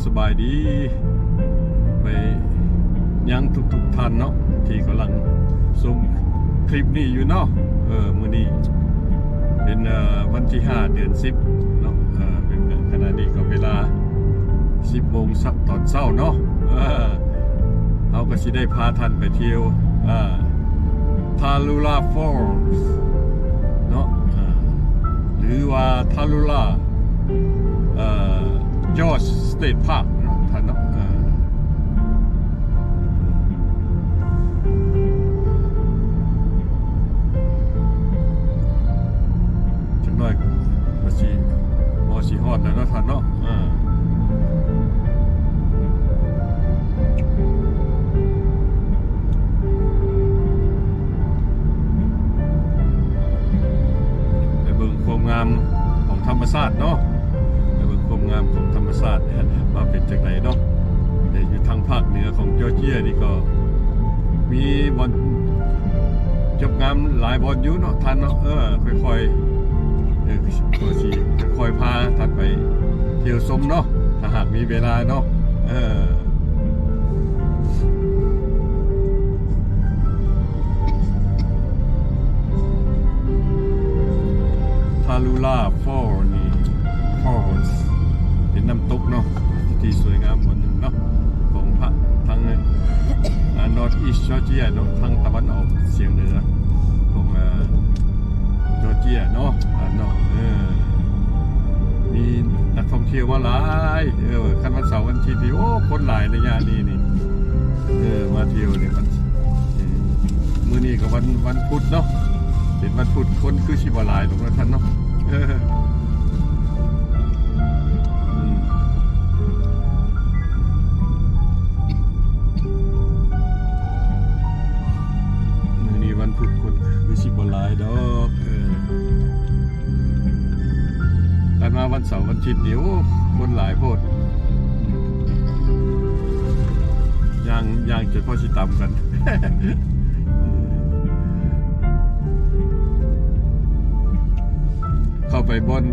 สบายดีไปยังทุกท่านเนาะที่กำลังชมคลิปนี้อยู่เนาะมื้อนี้เป็นวันที่5 เดือน 10เนาะเป็นขณะนี้ก็เวลา 10 โมงตอนเช้าเนาะเราก็สิได้พาท่านไปเที่ยวทาลูลาฟอลส์เนาะหรือว่าทาลูลาจอร์จสเตทพาร์คเนาะท่านเนาะจังน้อยก็สิฮอดแล้วเนาะท่านเนาะงามของธรรมชาติเนาะแต่เป็นความงามของธรรมชาติมาเป็นจากไหนเนาะแต่อยู่ทางภาคเหนือของจอร์เจียนี่ก็มีบอลจบงามหลายบอลอยู่เนาะท่านเนาะค่อยๆตัวสีค่อยๆพาท่านไปเที่ยวชมเนาะถ้าหากมีเวลาเนาะทาลูลาฟอลส์เป็นน้ำตกเนาะที่สวยงามบนหนึ่งเนาะของพระทางNorth East Georgia เนาะทางตะวันออกเฉียงเหนือของจอร์เจียเนาะมีนักท่องเที่ยวมาหลายคันวันเสาร์วันอาทิตย์โอ้คนหลายในย่านนี้นี่มาเที่ยวเนี่ยมื้อนี้ก็วันพุธเนาะเป็นวันพุธคนคือชิบะหลายตรงนั้นท่านเนาะมื้อนี้วันพุธคนคือชิบะหลายดอกแต่มาวันเสาร์วันอาทิตย์นี่โอ้คนหลายโพดย่างจนพอสิตำกันเข้าไปบน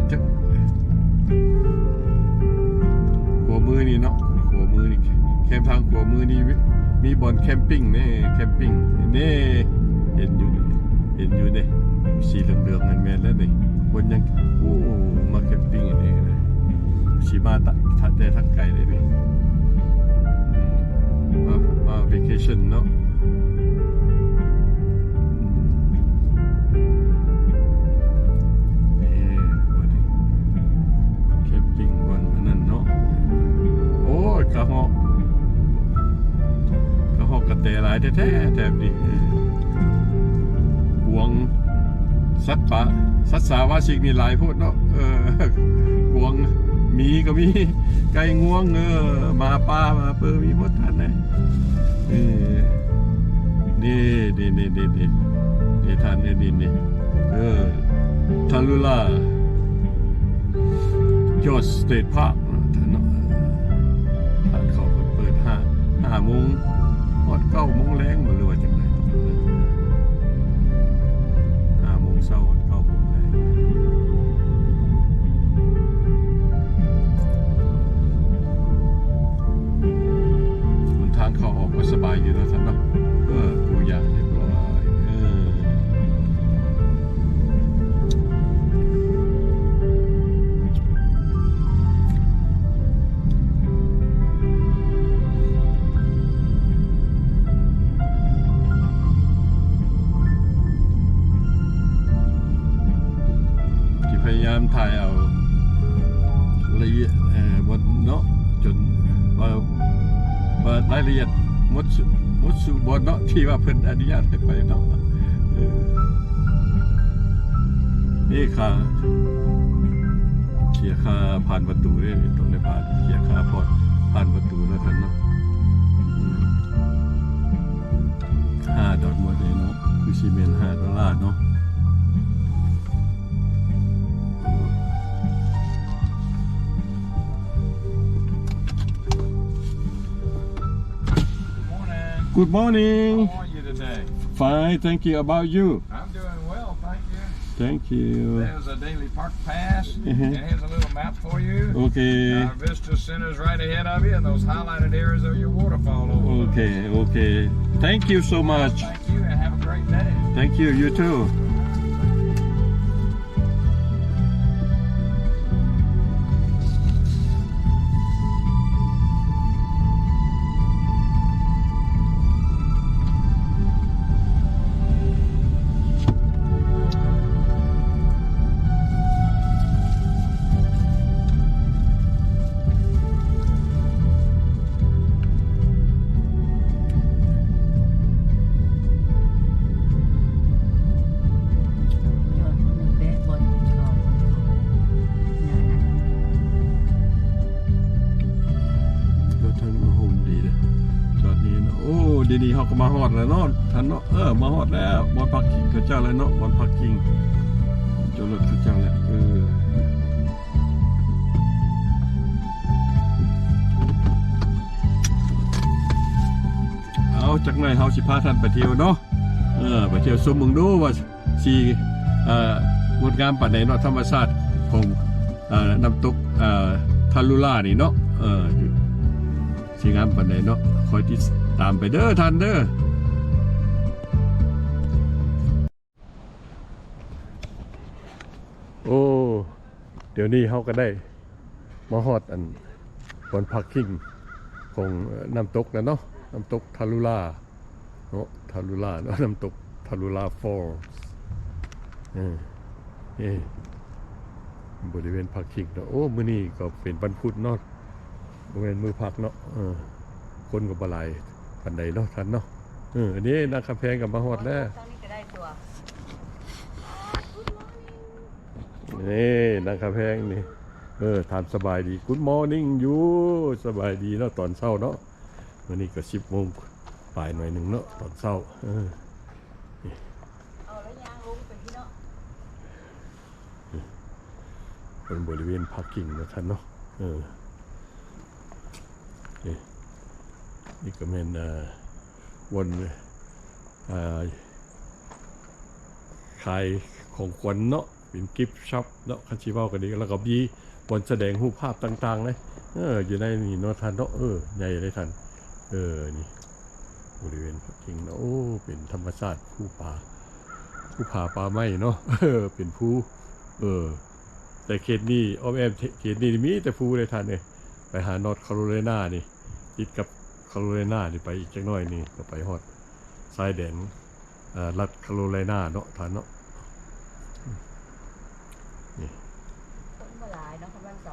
หัวมือนี่เนาะหัวมือนี่แคมทางหัวมือนี่มีบอลแคมปิ้งนี่แคมปิ้งนี่เห็นอยู่เนี่ยสีเหลืองๆแมนๆแล้วนี่คนยังโอ้มาแคมปิ้งนี่สีมาทัดได้ทักไกลเลยนี่มาเวเคชั่นเนาะกระหอกกระเตะหลายแท้ๆแถบนี้หวงสัตว์ป่าสัตว์สาวาสิกนี่หลายโพดเนาะหวงมีก็มีไก่งวงมาป้ามาเปอร์มีหมดท่านนะนี่ท่านนี่ทาลูลาจอร์จสเตทพาร์คท่านเนาะเขาเปิด5 โมงฮอด9 โมงแรงบ่รู้ว่าจังได๋5 โมงเช้าฮอด9 โมงแรงมันทางเข้าออกก็สบายอยู่แล้วท่านเนาะกูอยากเรียบร้อยพยายามถ่ายเอาละเอียดบนเนาะจนว่ารายละเอียดมดสู่บนเนาะที่ว่าเพิ่นอนุญาตให้ไปเนาะนี่ค่ะเคลียร์ค่าผ่านประตูได้ต้องได้ผ่านเคลียร์ค่าผ่านประตูแล้วท่านเนาะ$5หมดเลยเนาะคือซีเมนต์$5เนาะGood morning. How are you today? Fine, thank you. About you? I'm doing well, thank you. Thank you. There's a daily park pass, and here's a little map for you. Okay. Our visitor center's right ahead of you, and those highlighted areas are your waterfall overlook. Okay. Thank you so much. Thank you, and have a great day. Thank you. You too. ดีๆเขาก็มาฮอดแล้วเนาะท่านเนาะมาฮอดแล้วบอลพักคิงเขาเจ้าเลยเนาะบอลพักคิงจนรถเขาเจ้าแหละเอาจากไหนเฮาสิพาท่านไปเที่ยวเนาะไปเที่ยวชมเมืองดูว่าสิงดงามปานใดเนาะธรรมชาติของน้ำตกทารุล่านี่เนาะสิงามปานใดเนาะคอยติดตามไปเด้อท่านเด้อโอ้เดี๋ยวนี้เขาก็ได้มาฮอดอันบนพักคิงของน้ำตกแล้วเนาะน้ำตกทารุล่าเนาะทารุล่าเนาะน้ำตกทารุล่าฟอลส์บริเวณพักคิงเนาะโอ้มื้อนี้ก็เป็นวันพุธเนาะบริเวณมือพักเนาะคนก็บ่หลายปานใดเนาะท่านเนาะอันนี้นักคำแพงกับมาฮอดแล้วนี่นักคำแพงนี่ทานสบายดี Good morning อยู่สบายดีเนาะตอนเช้าเนาะวันนี้ก็10 โมงปลายหน่อยหนึ่งเนาะตอนเช้าเอาแล้วยางลงไปที่เนาะเป็นบริเวณพักกิ่งนะท่านเนาะนี่ก็เป็นวนขายของขวัญเนาะเป็นกิฟต์ช็อปเนาะคันชิเว้ากันดีแล้วก็มีวันแสดงรูปภาพต่างๆเลยอยู่ในนี่เนาะท่านเนาะใหญ่เลยท่านนี่บริเวณพักกิ่งเนาะโอ้เป็นธรรมชาติภูผาป่าไม้เนาะเป็นภูแต่เขตนี้อ้อมแอมเขตนี้มีแต่ภูเลยท่านเนี่ยไปหานอร์ทแคโรไลนานี่ติดกับแคโรไลนานี่ไปอีกจักหน่อยนี่ก็ไปฮอดชายแดนรัฐแคโรไลนาเนาะท่านเนาะนี่ต้นมะลายเนาะบ้านเสา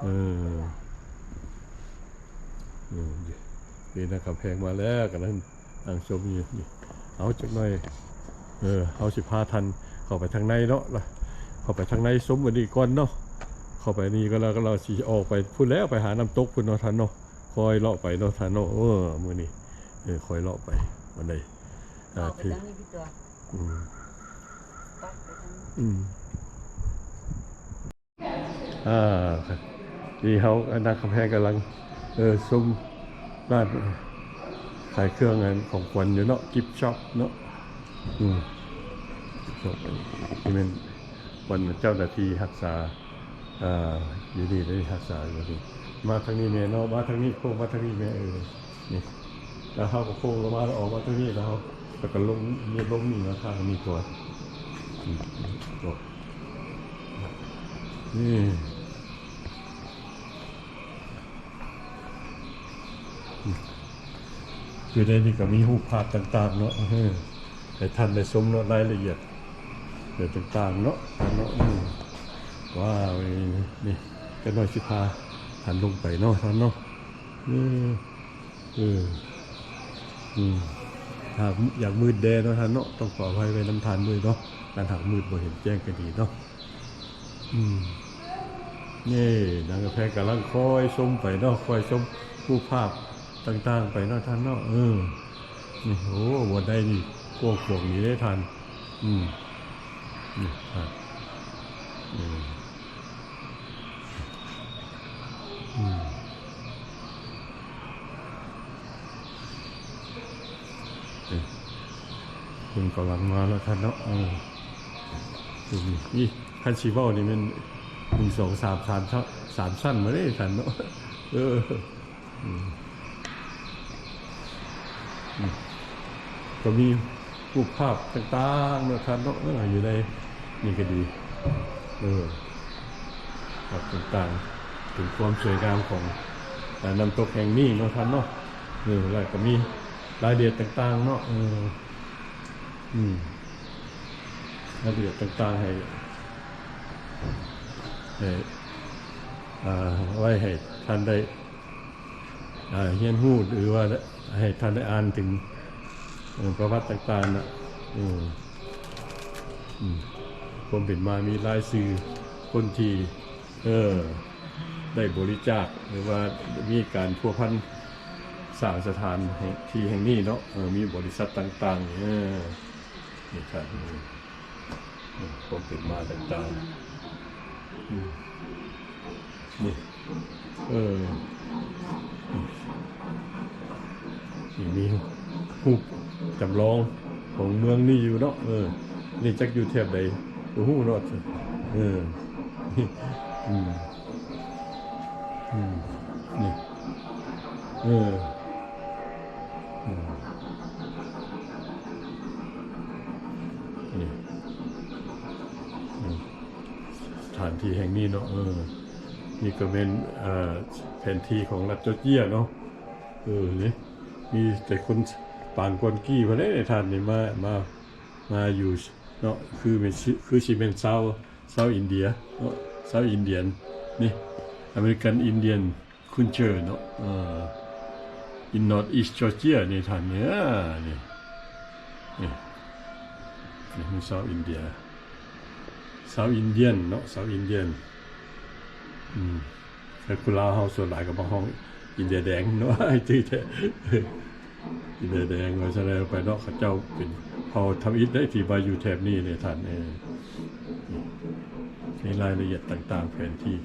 นี่นะครับแพงมาแล้วกันนั้นนั่งชมอยู่นี่เอาจักหน่อยเอาสิพาทันเข้าไปทางในเนาะเข้าไปทางในสมวันนี้ก่อนเนาะเข้าไปนี่ก็เราสิออกไปพูดแล้วไปหาน้ำตกพุ่นเนาะท่านเนาะคอยเลาะไปเนาะท่านเนาะมื้อนี้คอยเลาะไปวันใดที่ที่เขานักคำแพงกำลังซุ้มร้านขายเครื่องงานของขวัญอยู่เนาะกิฟต์ช็อปเนาะที่เป็นวันเจ้าหน้าที่รักษาอยู่ดีได้รักษาอยู่ดีมาทางนี้แม่เนาะมาทางนี้โค้งมาทางนี้แม่นี่แล้วเขาก็โค้งลงมาแล้วออกมาทางนี้แล้วก็ลงมีลงนี่นะข้างมีตัวนี่คือในนี้ก็มีรูปภาพต่างๆเนาะให้ท่านได้ชมเนาะรายละเอียดเรื่องต่างๆเนาะว้าวนี่จะน้อยสิพาท่านลงไปเนาะท่านเนาะหากอยากมืดแดดเนาะท่านเนาะต้องขออภัยไว้น้ำทานด้วยเนาะการหากมืดบ่เห็นแจ้งก็ดีเนาะนี่นางกระแพงกำลังคอยชมไปเนาะคอยชมรูปภาพต่างๆไปเนาะท่านเนาะนี่โอ้วันใดนี่พวกนี้ได้ทันนี่ครับคุณกำลังมาแล้วท่านเนาะ นี่คันชีเว้านี่มัน1 2 3 3ชั้นมาได้ท่านเนาะก็มีรูปภาพต่างๆเนาะท่านเนาะอยู่ในนี่ก็ดีภาพต่างๆถึงความสวยงามของน้ำตกแห่งนี้เนาะท่านเนาะแล้วก็มีรายละเอียดต่างๆเนาะรายละเอียดต่างๆให้ไว้ให้ท่านได้เรียนรู้หรือว่าให้ท่านได้อ่านถึงประวัติต่างๆนะผมเป็นมามีรายชื่อคนที่ได้บริจาคหรือว่ามีการพัวพันสร้างสถานที่แห่งนี้เนาะมีบริษัทต่างๆนี่ครับผมเป็นมาต่างๆนี่มีรูปจำลองของเมืองนี่อยู่เนาะนี่จักอยู่แถบใดโอ้โหเนาะนี่นี่สถานที่แห่งนี้เนาะนี่ก็เป็นแผนที่ของรัฐจอร์เจียเนาะนี่มีแต่คนปางกวนกี้มาได้ในท่านนี่มาอยู่เนาะคือสิเป็นเซาอินเดียเนาะเซาอินเดียนนี่อเมริกันอินเดียนคุณเจอเนาะin North East Georgia นี่ท่านเนี่ยนี่มันเซาอินเดียเซาอินเดียนเนาะเซาอินเดียนแต่คุณลาวเฮาส่วนหลายก็บ่ฮ้องอินเดียแดงเนาะไอ้ที่แท้อินเดียแดงว่าซะแล้วไปเนาะเขาเจ้าเป็นเผ่าทำอิฐได้ที่มาอยู่แถบนี้เนี่ยท่านในรายละเอียดต่างๆแผนที่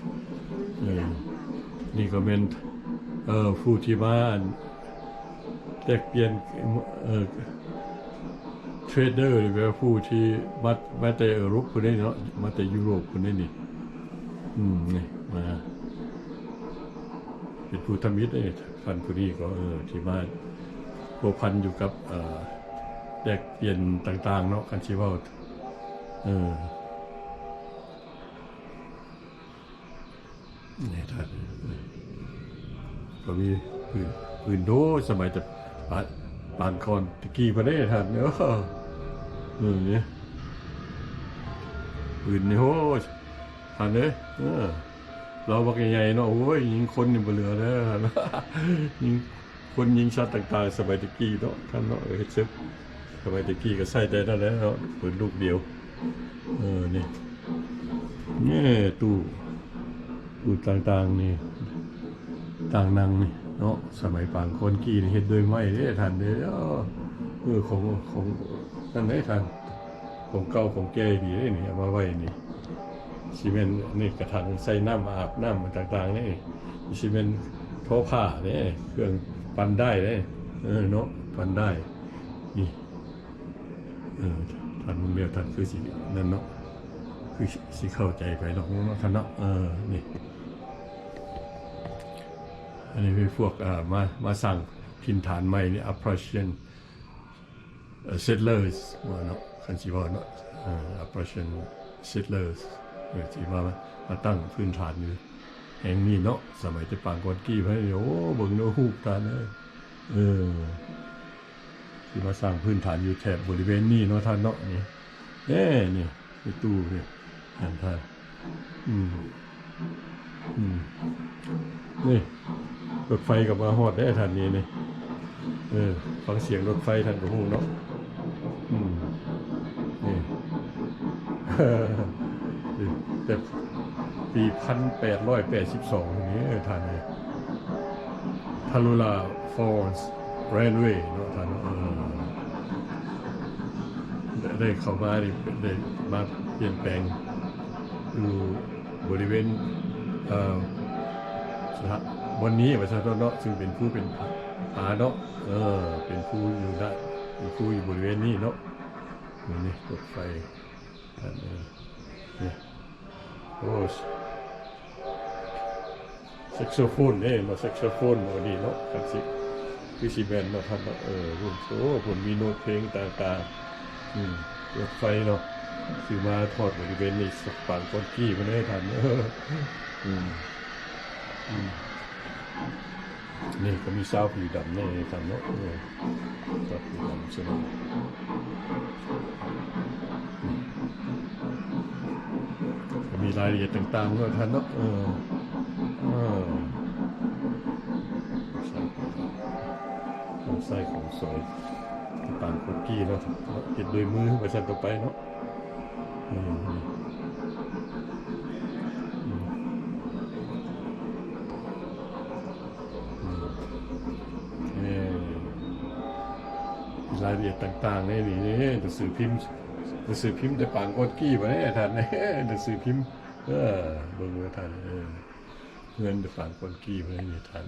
นี่ก็เป็นผู้ที่มาแลกเปลี่ยนเทรดเดอร์หรือว่าผู้ที่มาแต่ยุโรปคนนี้เนาะมาแต่ยุโรปคนนี้นี่นี่มาเป็นผู้ทำอิฐท่านผู้นี้ก็ที่มาพัวพันอยู่กับแลกเปลี่ยนต่างๆเนาะกันชีว่านี่ท่านก็มีปืนโดสมัยแต่ปานคอนตะกี้พอได้ท่านเนาะนี่ปืนนี่โหท่านเลยเราบอกใหญ่ๆเนาะโอ้ยยิงคนนี่บ่เหลือแล้วยิงคนยิงสัตว์ต่างๆสมัยตะกี้เนาะท่านเนาะเซ็บสมัยตะกี้ก็ใส่ได้นั่นแหละเนาะปืนลูกเดียวนี่ตู้ต่างๆนี่ต่างนังนี่เนาะสมัยปางคนกี้นี่เฮ็ดด้วยไม้เด้ท่านเด้ของนั่นเด้ท่านของเก่าของแก่ดีเด้นี่เอามาไว้นี่ซีเมนต์นี่กระถางใส่น้ำอาบน้ำต่างๆนี่ซีเมนต์ทอผ้าเนี่ยเครื่องปั่นได้เลยเนาะปั่นได้นี่ท่านเมียท่านคือสินั่นเนาะคือสิเข้าใจไปเนาะท่านเนาะนี่อันนี้เป็นพวกมาสั่งถิ่นฐานใหม่นี่ Appalachian settlers ว่าเนาะคันสิว่าเนาะAppalachian settlersที่มาตั้งพื้นฐานอยู่แห่งนี้เนาะสมัยจะปางกอนกี้เพิ่นโอ้เบิ่งเนาะฮูกตาเด้ที่มาสร้างพื้นฐานอยู่แถบบริเวณนี้เนาะท่านเนาะนี่นี่ในตู้นี่ท่านนี่รถไฟกับมาฮอดได้ท่านนี้นี่ฟังเสียงรถไฟท่านก็ฮู้เนาะนี่แต่ปี1882นี้ท่านนี่ทารุลาฟอร์สเรลเวย์เนาะท่านได้เข้ามาได้มาเปลี่ยนแปลงอยู่บริเวณวันนี้ประชาชนเนาะซึ่งเป็นผู้เป็นผาเนาะเป็นผู้อยู่ได้เป็นผู้อยู่บริเวณนี้เนาะนี่รถไฟท่าน นี่โอ้แซกโซโฟนเนี่ยมาแซกโซโฟนโมดีเนาะกันสิคือสิแบนเนาะท่านเนาะรุ่นโอ้ผลมีโน้ตเพลงต่างๆรถไฟเนาะคือมาทอดบริเวณนี้สักปางก้อนกี้มาได้ทันนี่ก็มีสาวผิวดำเนี่ยทันเนาะสาวผิวดำใช่ไหมมีรายละเอียดต่างๆเนาะท่านเนาะใส่ของสวยปางคุกกี้เนาะเก็บด้วยมือไปสั่นต่อไปเนาะรายละเอียดต่างๆนี่หนังสือพิมพ์แต่ปางคุกกี้มาเนี่ยท่านหนังสือพิมพ์เบิ่งว่าท่านเงินแต่ปางคุกกี้มาเนี่ยท่าน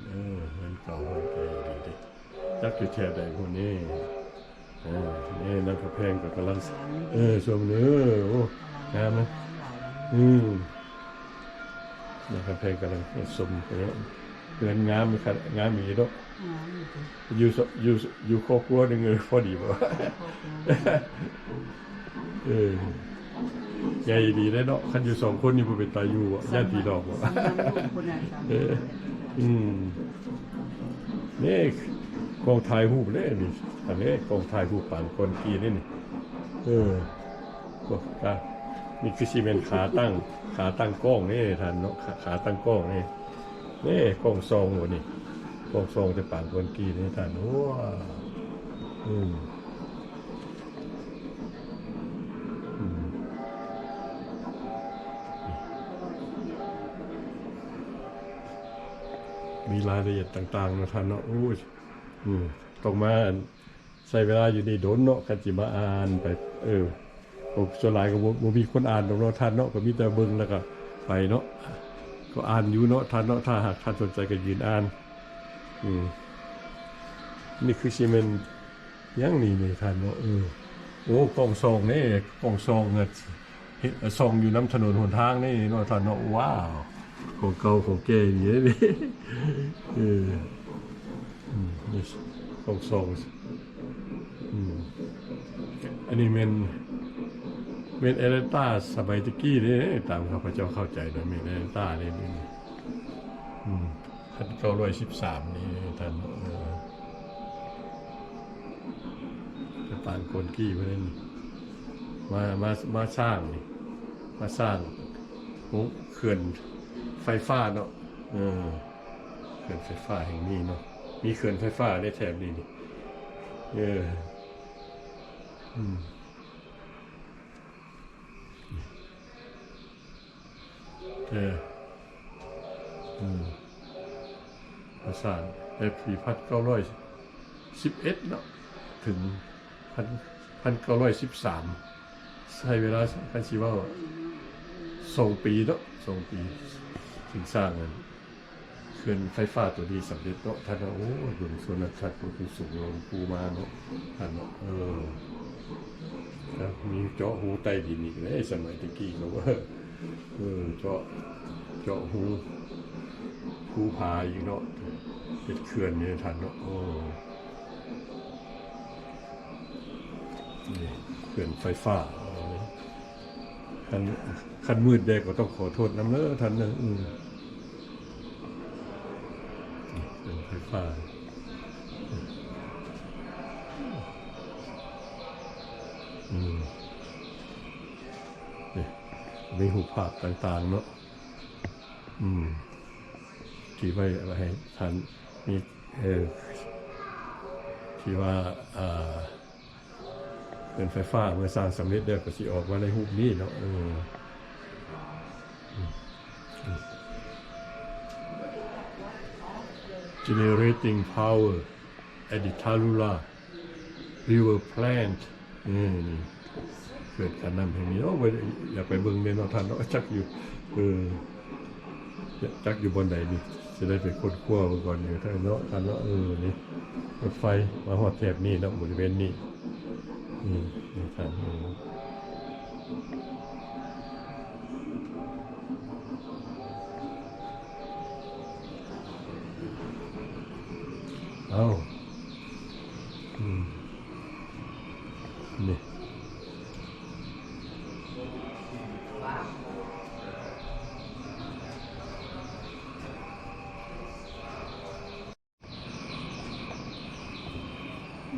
เงินเก่าดีจักอยู่แถวใดพวกนี้นี่นักกระแพงกับกำลังชมเนื้อโอ้งามนะนักกระแพงกำลังสมไปแล้วเงินงามมีขัดงามมีเนาะอยู่ครอบครัวหนึ่งพอดีป่ะใหญ่ดีได้เนาะคันอยู่2 คนนี่บ่เป็นตาอยู่ญาติพี่น้องบ่นี่กองถ่ายรูปเลยนี่อันนี้กองถ่ายรูปปานคนกีนี่ก็นี่คือซีเมนต์ขาตั้งกล้องนี่ท่านเนาะขาตั้งกล้องนี่กล้องซองหมดนี่กล้องซองจะปานคนกีนี่ท่านว้ามีรายละเอียดต่างๆนะท่านเนาะต้องมาใช้เวลาอยู่ในโดนเนาะกันจิมาอ่านไปส่วนหลายก็บ่มีคนอ่านดอกเนาะท่านเนาะก็มีแต่เบิ่งแล้วก็ไปเนาะก็อ่านอยู่เนาะท่านเนาะถ้าหากท่านสนใจก็ยืนอ่านนี่คือซีเมนต์ยังนี่ท่านเนาะโอ้กล่องซองนี่กล่องซองเนี่ยซองอยู่น้ำถนนหนทางนี่เนาะท่านเนาะว้าวของเก่าของแก่นี่นี่ของซองอันนี้เมนเอเลต้าสมัยตะกี้นี่ตามข้าพเจ้าเข้าใจนะเมนเอเลต้านี่1913นี่ท่านจะปานคนกี้เพื่อนมาสร้างนี่มาสร้างเขื่อนไฟฟ้าเนาะเขื่อนไฟฟ้าแห่งนี้เนาะมีเขื่อนไฟฟ้าในแถบนี้นี่ประสานแต่1911เนาะถึง1913ใช้เวลากันสิว่า2 ปีเนาะ2 ปีถึงสร้างกันเขื่อนไฟฟ้าตัวนี้สำเร็จเนาะท่านโอ้ดุลส่วนชัดมันคือสูงลงปูมาเนาะท่านเนาะแล้วมีเจาะหูใต้ดินอีกเลยสมัยตะกี้เขาว่าเจาะหูภูผาอีกเนาะเป็นเขื่อนเนี่ยท่านเนาะเขื่อนไฟฟ้าคันมืดแดกก็ต้องขอโทษน้ำเน้อท่านนะเขื่อนไฟฟ้ามีหูภาพต่างๆเนาะที่ไว้ให้ท่านมีที่ว่าเป็นไฟฟ้าเมื่อสร้างสำเร็จแล้วก็สิออกมาในรูปนี้เนาะgenerating power at the Tallulah River Plant เกิดการนำแห่งนี้อยากไปเบิ่งเมนท่านเนาะจักอยู่จักอยู่บนไหนนี่จะได้ไปค้นคว้าก่อนอยู่ท่านเนาะนี่รถไฟมาฮอดแถบนี้เนาะบริเวณนี้ท่าน เอานี่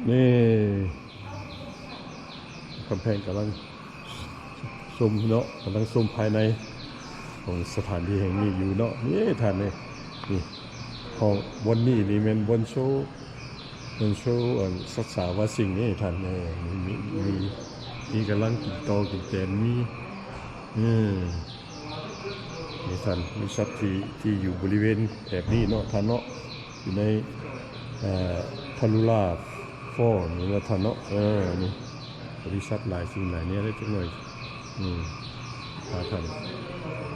นี่กำแพงกำลังซุ่มเนาะกำลังซุ่มภายในของสถานที่แห่งนี้อยู่เนาะนี่ท่านนี่ห้องบนนี่นี่เป็นบนโชว์ศึกษาว่าสิ่งนี้ท่านมีกำลังกินโตกินเจนมีนี่ท่านมีสัตว์ที่อยู่บริเวณแถบนี้เนาะท่านเนาะอยู่ในทารุล่าฟอนี่นะท่านเนาะนี่บริษัทหลายสิ่งหลายเนี่ยได้จังเลยท่าน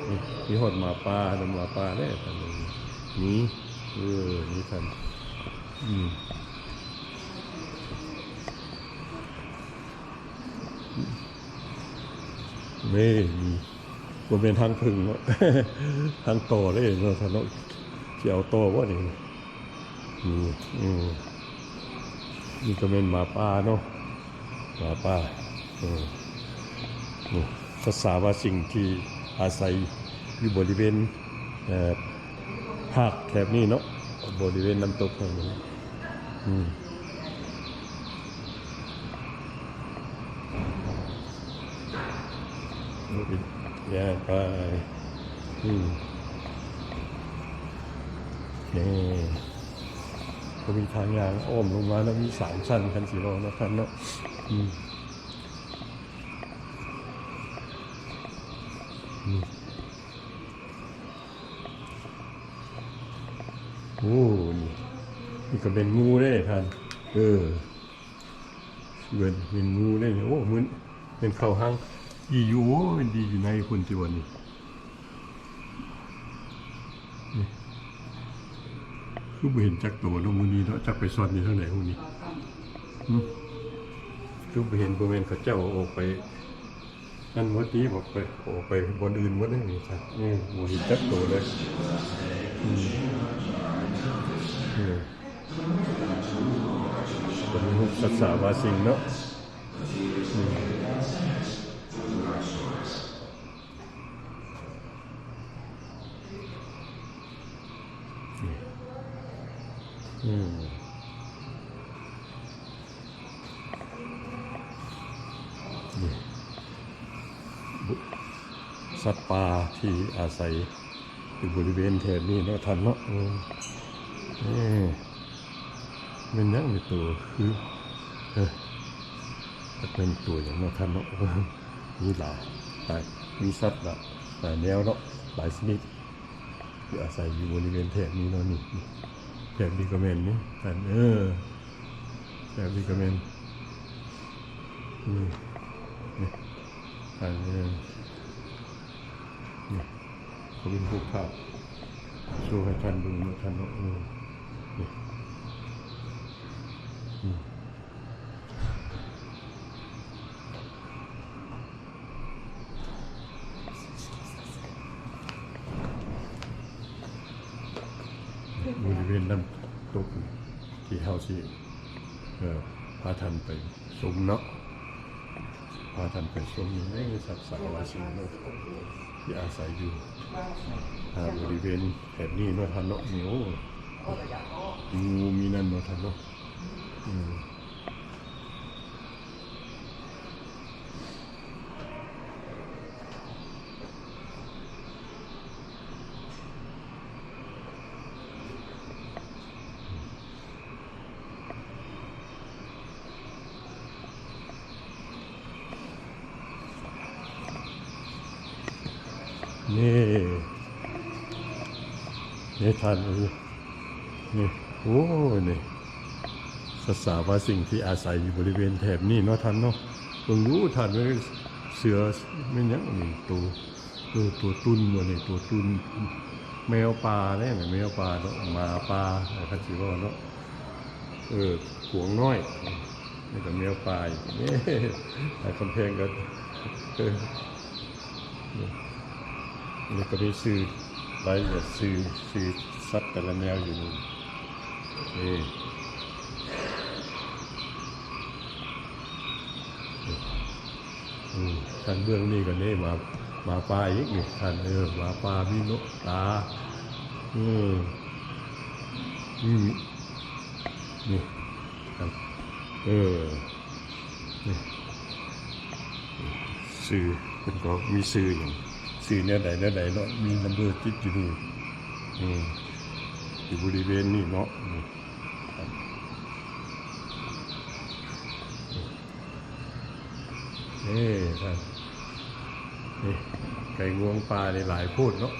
นี่มีหดหมาป่าหมาป่าได้ท่านนี่นี่ท่านนี่บนเป็นทางพึ่งเนาะ ทางต่อเลยเนาะท่านเนาะเกี่ยวต่อว่านี่นี่ก็เป็นหมาป่าเนาะหมาป่านี่ภาษาว่าสิ่งที่อาศัยอยู่บริเวณภาคแถบนี้เนาะบริเวณน้ำตกแห่งนี้แย่ไปนี่ก็มีทางยางอ้อมลงมาแล้วมี3 ชั้นคันสีโลนะท่านเนาะโอ้นี่ก็เป็นงูได้ท่านเป็นงูได้โอ้เหมือนเป็นเข้าห้างอยู่เป็นดีอยู่ในคนจีวันนี่คือไม่เห็นจักตัวน้องมูนีเนาะจักไปซ่อนอยู่เท่าไหร่มูนีคือไม่เห็นบริเวณเขาเจ้าออกไปนั่นเมื่อกี้บอกไปออกไปบนอื่นวันนี้ครับไม่เห็นจักตัวเลยเป็นศึกษาว่าสิ่งเนาะสัตว์ป่าที่อาศัยอยู่บริเวณแถบนี้เนาะท่านเนาะมันยังมีตัวคือเป็นตัวอย่างเนาะท่านเนาะมีหลายมีสัตว์หลายแนวเนาะหลายชนิดที่อาศัยอยู่บริเวณแถบนี้เนาะนี่แถบนี้ก็เป็นนี่ท่านแถบนี้ก็เป็นนี่ท่านนี่เขาเป็นพวกภาพโชว์ให้ท่านดูนะท่านเนาะนี่บริเวณน้ำตกที่เฮาสิพาท่านไปชมเนาะพาท่านไปชมในสัตว์สารวัตรสิ่งเนาะที่อาศัยอยู่บริเวณแถบนี้เนาะท่านเนาะมีงูมีนั่นเนาะท่านเนาะนี่ท่านนี่โอ้นี่ศึกษาว่าสิ่งที่อาศัยอยู่บริเวณแถบนี้เนาะท่านเนาะเพิ่งรู้ท่านว่าเสือไม่ยังนี่ตัวตุนวันนี้ตัวตุนแมวป่าเนี่ยแมวป่าเนาะหมาป่าอะไรกันสิว่าเนาะขวงน้อยนี่ก็แมวป่านี่คำแพงกันนี่ก็มีสื่อรายละเอียดสื่อสัตว์แต่ละแนวอยู่นี่ ทางเบื้องนี้ก็นี่มาปลาอีกนี่ท่านมาปลามีนกตานี่ครับนี่สื่อเป็นก็มีสื่ออย่างสื่อเนี่ยใดเนาะมีนัมเบอร์ติดอยู่นี่อยู่บริเวณนี้เนาะนี่ครับนี่ไก่งวงปลาในหลายพูดเนาะ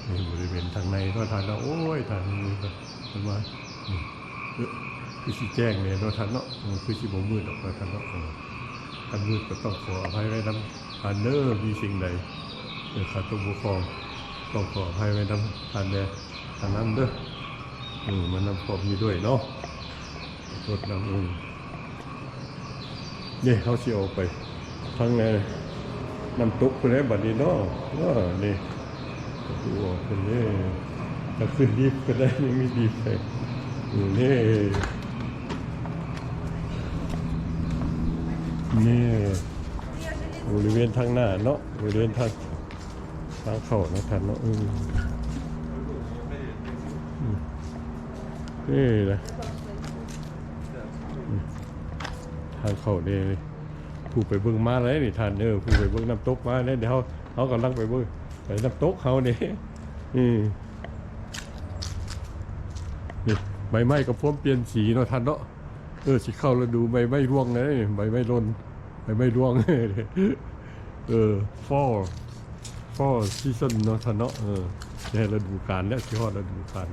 นี่บริเวณทางในก็ทานแล้วโอ้ยทานนี้ก็มันมาคือสีแจ้งเนี่ยเนาะทานเนาะคือสีบ่มืดออกมาทานเนาะทานมืดก็ต้องขออภัยไว้น้ำทานเนอร์มีสิ่งใดขาดตัวบุคคลต้องขออภัยไว้น้ำทานเนี่ยทานน้ำเด้อมันน้ำพรมอยู่ด้วยเนาะรถน้ำนี่เขาเชี่ยวไปทั้งในน้ำตกคนนี้บัดนี้เนาะนี่ดูออกคนนี้ถ้าขึ้นดิฟก็ได้ไม่มีดิฟเลยนี่บริเวณทางหน้าเนาะบริเวณทางเข้านะท่านเนาะนี่นะทางเข้าเนี่ยผู้ไปเบิ่งมาเลยนี่ท่านผู้ไปเบิ่งน้ำตกมาเนี่ยเดี๋ยวเขากำลังไปเบิ่งไปน้ำตกเขาเนี่ยนี่ใบไม้ก็พร้อมเปลี่ยนสีเนาะท่านเนาะสิเข้าแล้วดูใบไม้ร่วงเลยใบไม้ร่นใบไม้ร่วงfall season เนาะท่านเนาะเนี่ยฤดูกาลแล้วสิฮอดฤดูกาล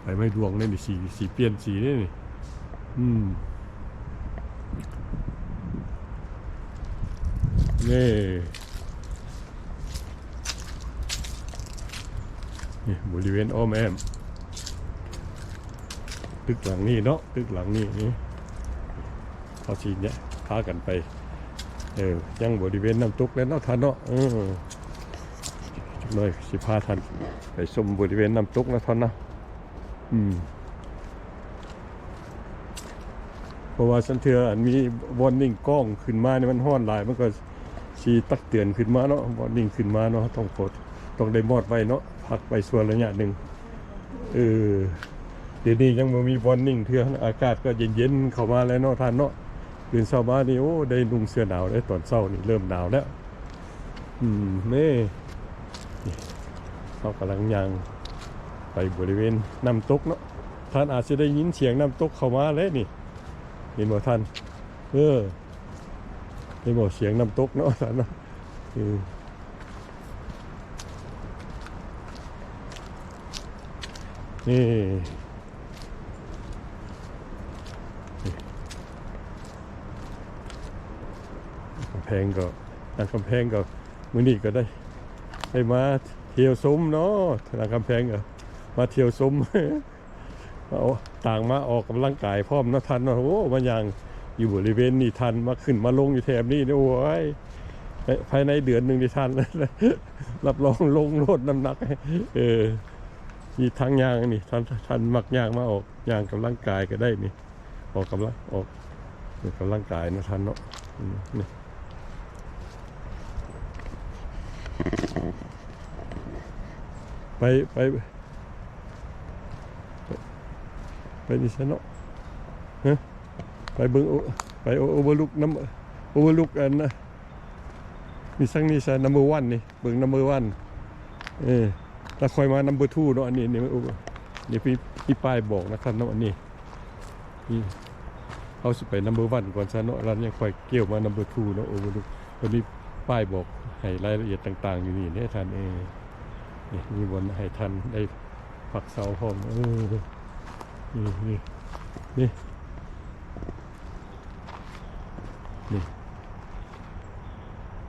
ใบไม้ร่วงเนี่ยนี่สีเปลี่ยนสีนี่นี่บริเวณอ้อมแอมตึกหลังนี้เนาะตึกหลังนี้เขาสีเนี่ยพากันไปยังบริเวณน้ำตกแล้วเนาะท่านเนาะจุดหน่อยสิพาท่านไปชมบริเวณน้ำตกนะท่านนะเพราะว่าฉันเถื่อมีวอร์นิ่งกล้องขึ้นมาเนี่ยมันห้อนหลายมันก็ชีตักเตือนขึ้นมาเนาะวอร์นิ่งขึ้นมาเนาะต้องได้มอดไว้เนาะพักไปส่วนระยะหนึ่งเดี๋ยวนี้ยังไม่มีวอร์นิ่งเถื่ออากาศก็เย็นๆเข้ามาแล้วเนาะท่านเนาะตื่นเช้ามานี่โอ้ได้นุ่งเสื้อหนาวได้ตอนเช้านี่เริ่มหนาวแล้วเขากำลังย่างไปบริเวณน้ำตกเนาะท่านอาจจะได้ยินเสียงน้ำตกเข้ามาแล้วนี่เห็นบ่ท่านได้บอกเสียงน้ำตกเนาะท่านเนาะนี่กำแพงก็ทางกำแพงก็มื้อนี้ก็ได้มาเที่ยวซุ้มเนาะทางกำแพงก็มาเที่ยวซุ้มต่างมาออกกำลังกายพร้อมเนาะท่านเนาะโอ้มันยังอยู่บริเวณนี้ท่านมาขึ้นมาลงอยู่แถบนี้โอ้ยภายในเดือนหนึ่งที่ท่านรับรองลงโลดน้ำหนักมีทางยางนี่ท่านมักยางมาออกยางกำลังกายก็ได้นี่ออกกำลังกายนะท่านเนาะนี่ไปนี่ซะเนาะไปเบิ่งไปโอเวอร์ลุกโอเวอร์ลุกอันนะมีสังนี่ซะนัมเบอร์1นี่เบิ่งนัมเบอร์1ถ้าคอยมานัมเบอร์2เนาะอันนี้นี่พี่ป้ายบอกนะครับเนาะอันนี้เขาสิไปนัมเบอร์1ก่อนซะเนาะแล้วยังค่อยเกี่ยวมานัมเบอร์2เนาะโอเวอร์ลุกตัวนี้ป้ายบอกให้รายละเอียดต่างๆอยู่นี่เนี่ยท่านนี่มีบนให้ท่านได้ผักเสาพร้อมนี่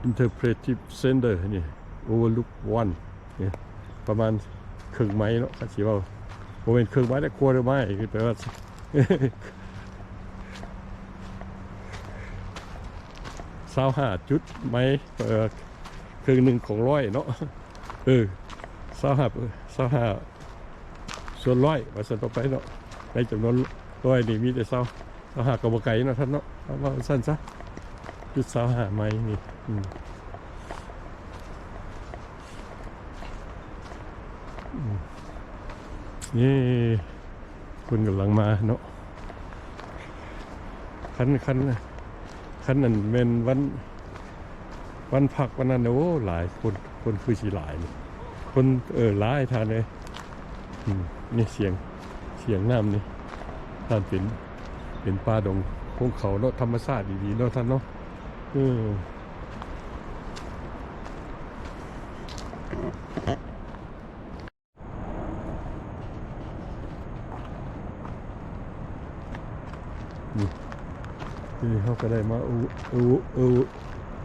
Interpretive Center นี่ Overlook 1นี่ประมาณครึ่งไม้เนาะคันสิว่าบ่เป็นครึ่งไม้แต่ควรไม้คือแปลว่า25จุดไม้ครึ่งหนึ่งของ100เนาะ25ส่วน100ว่าซั่นต่อไปเนาะในจำนวน ตัวนี้มีแต่เสาหากระบอกไก่เนาะท่านเนาะเอาว่าสั้นซะจุดเสาหาไม้นี่นี่คุณกำลังมาเนาะคันนั้นเป็นวันพักวันนั้นโอ้หลายคนคือสีหลายนี่คนหลายทานเลยนี่เสียงน้ำนี่ท่านเป็นป่าดงคงเขาเนาะธรรมชาติดีๆเนาะท่านเนาะนี่เขาก็ได้มาโ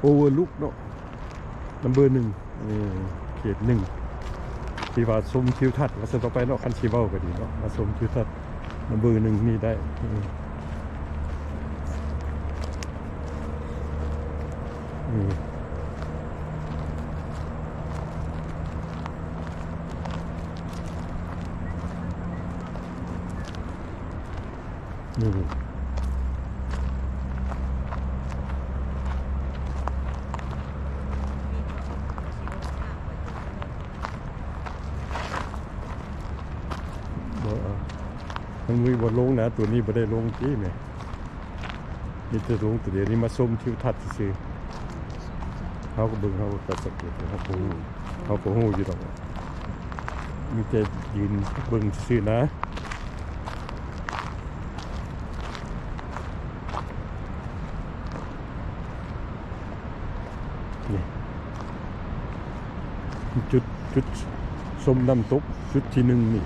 อเวอร์ลุกเนาะนัมเบอร์1เขต1ที่ว่าชมทิวทัศน์มาต่อไปเนาะคันซีเบ้าก็ดีเนาะมาชมทิวทัศน์นัมเบอร์1นี่ได้นี่มันมีบทลงนะตัวนี้ไม่ได้ลงจี้ไหมนี่จะลงตัวเดียวนี้มาส้มทิวทัศน์ซื้อเขาก็บึงเขาก็สังเกตเขาโผล่อยู่ตรงมีแต่ยืนบึงซื้อนะนี่จุดส้มน้ำตกจุดที่1นี่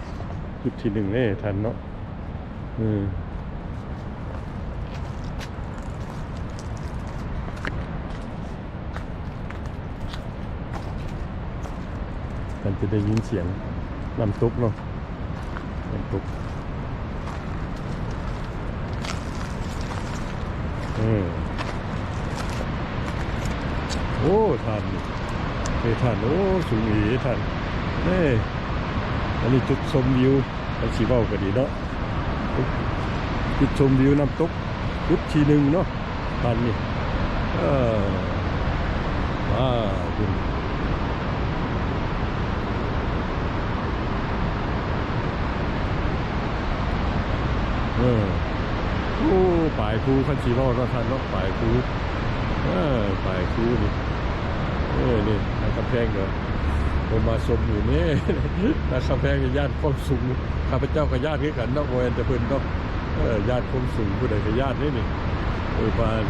จุดที่1เนี่ยทันเนาะมันจะได้ยินเสียงน้ำตกเนาะน้ำตกโอ้ทันทันโอ้สูงอีทันอันนี้จุดชมวิวไปสีเบ้าก็ดีเนาะจุดชมวิวน้ำตกจุดที่1เนาะทันนี่ดูโอ้ป่ายคูคันสีเบ้าเนาะทันเนาะป่ายคูป่ายคูนี่นี่กำแพงเนาะผมมาชมอยู่นี่นะครับแพงญาติความสูงข้าพเจ้ากับญาติกันเนาะโมเอนแต่เพิ่นเนาะญาติความสูงผู้ใดกับญาตินี่บ้าน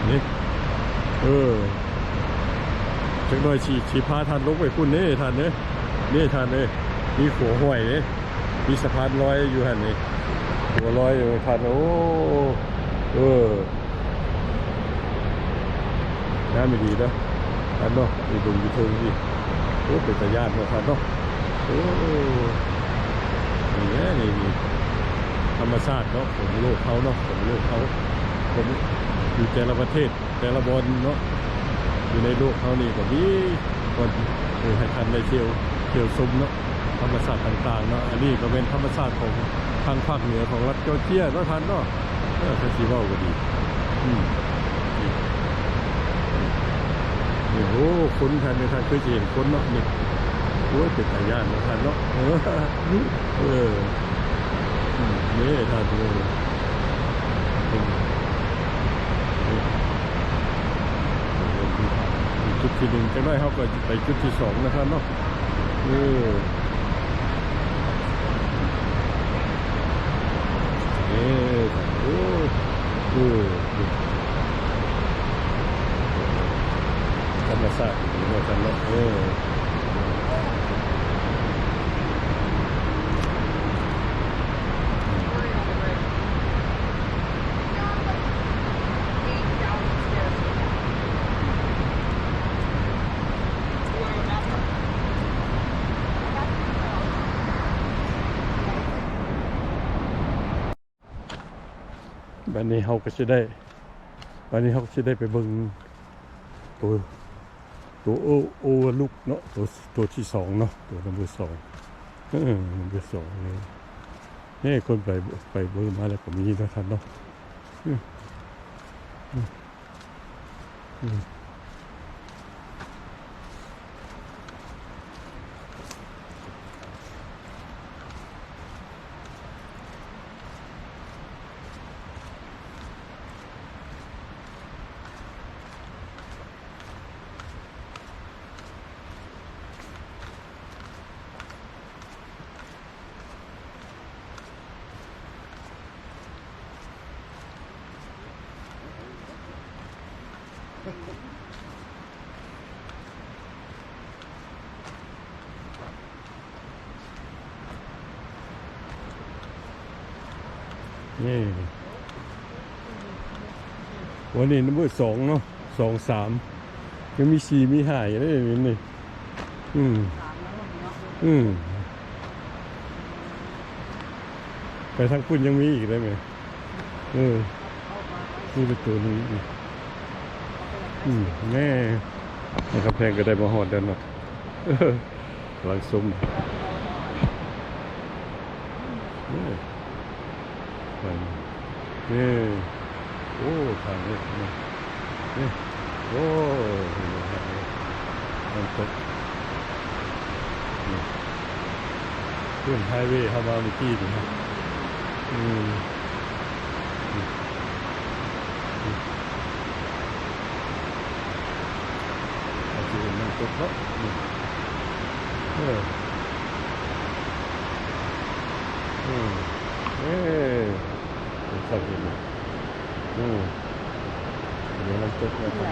นี่จังหน่อยชีพาท่านลงไปพุ่นนี่ท่านนี่ท่านมีขัวห้วยนี่มีสะพานลอยอยู่หันนี่หัวลอยอยู่ท่านโอ้น้ำไม่ดีนะท่านเนาะมีดุงมีเทิงดิโอ้เป็นตาญาติเนาะท่านเนาะโอ้นี่ธรรมชาติเนาะของโลกเขาเนาะของโลกเขาผมอยู่แต่ละประเทศแต่ละบนเนาะอยู่ในโลกเขานี่ก็มีคนให้ท่านได้เที่ยวชมเนาะธรรมชาติต่างๆเนาะอันนี้ก็เป็นธรรมชาติของทางภาคเหนือของรัฐจอร์เจียเนาะท่านเนาะเฟสติวัลก็ดีนี่โอ้คนท่านในท่านเคยเห็นคนเนาะนี่โอ้ยเป็นตาญาติเนาะท่านเนาะนี่ท่านจุดที่1จะได้เขาก็ไปจุดที่2นะครับเนาะธรรมชาติดีเนาะท่านเนาะวันนี้เขาก็จะได้ไปเบิ่งตัว ตัวโอเวอร์ลุกเนาะตัวที่สองเนาะตัวนัมเบอร์สองนัมเบอร์สองนี่คนไปเบอร์มาแล้วก็มีนะท่านเนาะนี่วันนี้นัมเบอร์สองเนาะ2 3ยังมี4มี5อยู่เลยนี่ไปทางพุ่นยังมีอีกได้ไหมนี่เป็นตัวนี้อีกแม่นะครับแพงก็ได้มาหอดเดินเนาะกำลังซุ่มไปนี่โอ้ทางนี้นี่โอ้มันตกนี่เพื่อนไฮเวย์เข้ามาเมื่อกี้นี่ครับอาจจะเป็นมันตกเนาะสักทีนึงเดี๋ยวน้ำตกนะครับ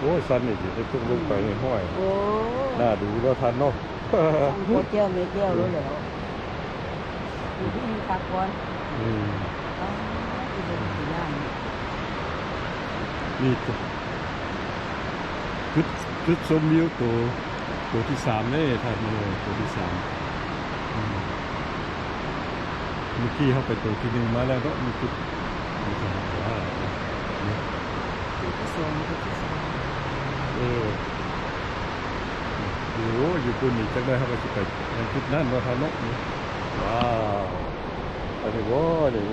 โอ้ยสันนี่สิจะตุ้งลงไปในห้อยน่าดูแล้วทันเนาะโคเจียวไม่เจียวรู้แล้วอยู่ที่มีปากบอลที่เป็นสีน้ำนี่จุดชมวิวตัวที่3นี่ท่านเลยตัวที่3เมื่อกี้เข้าไปตัวที่1มาแล้วก็มีจุดว่าตัวที่2อยู่คุณนี่จังได้เข้าไปสิไปยังจุดนั่นว่าท่านเนาะว้าวอะไรวะเนี่ย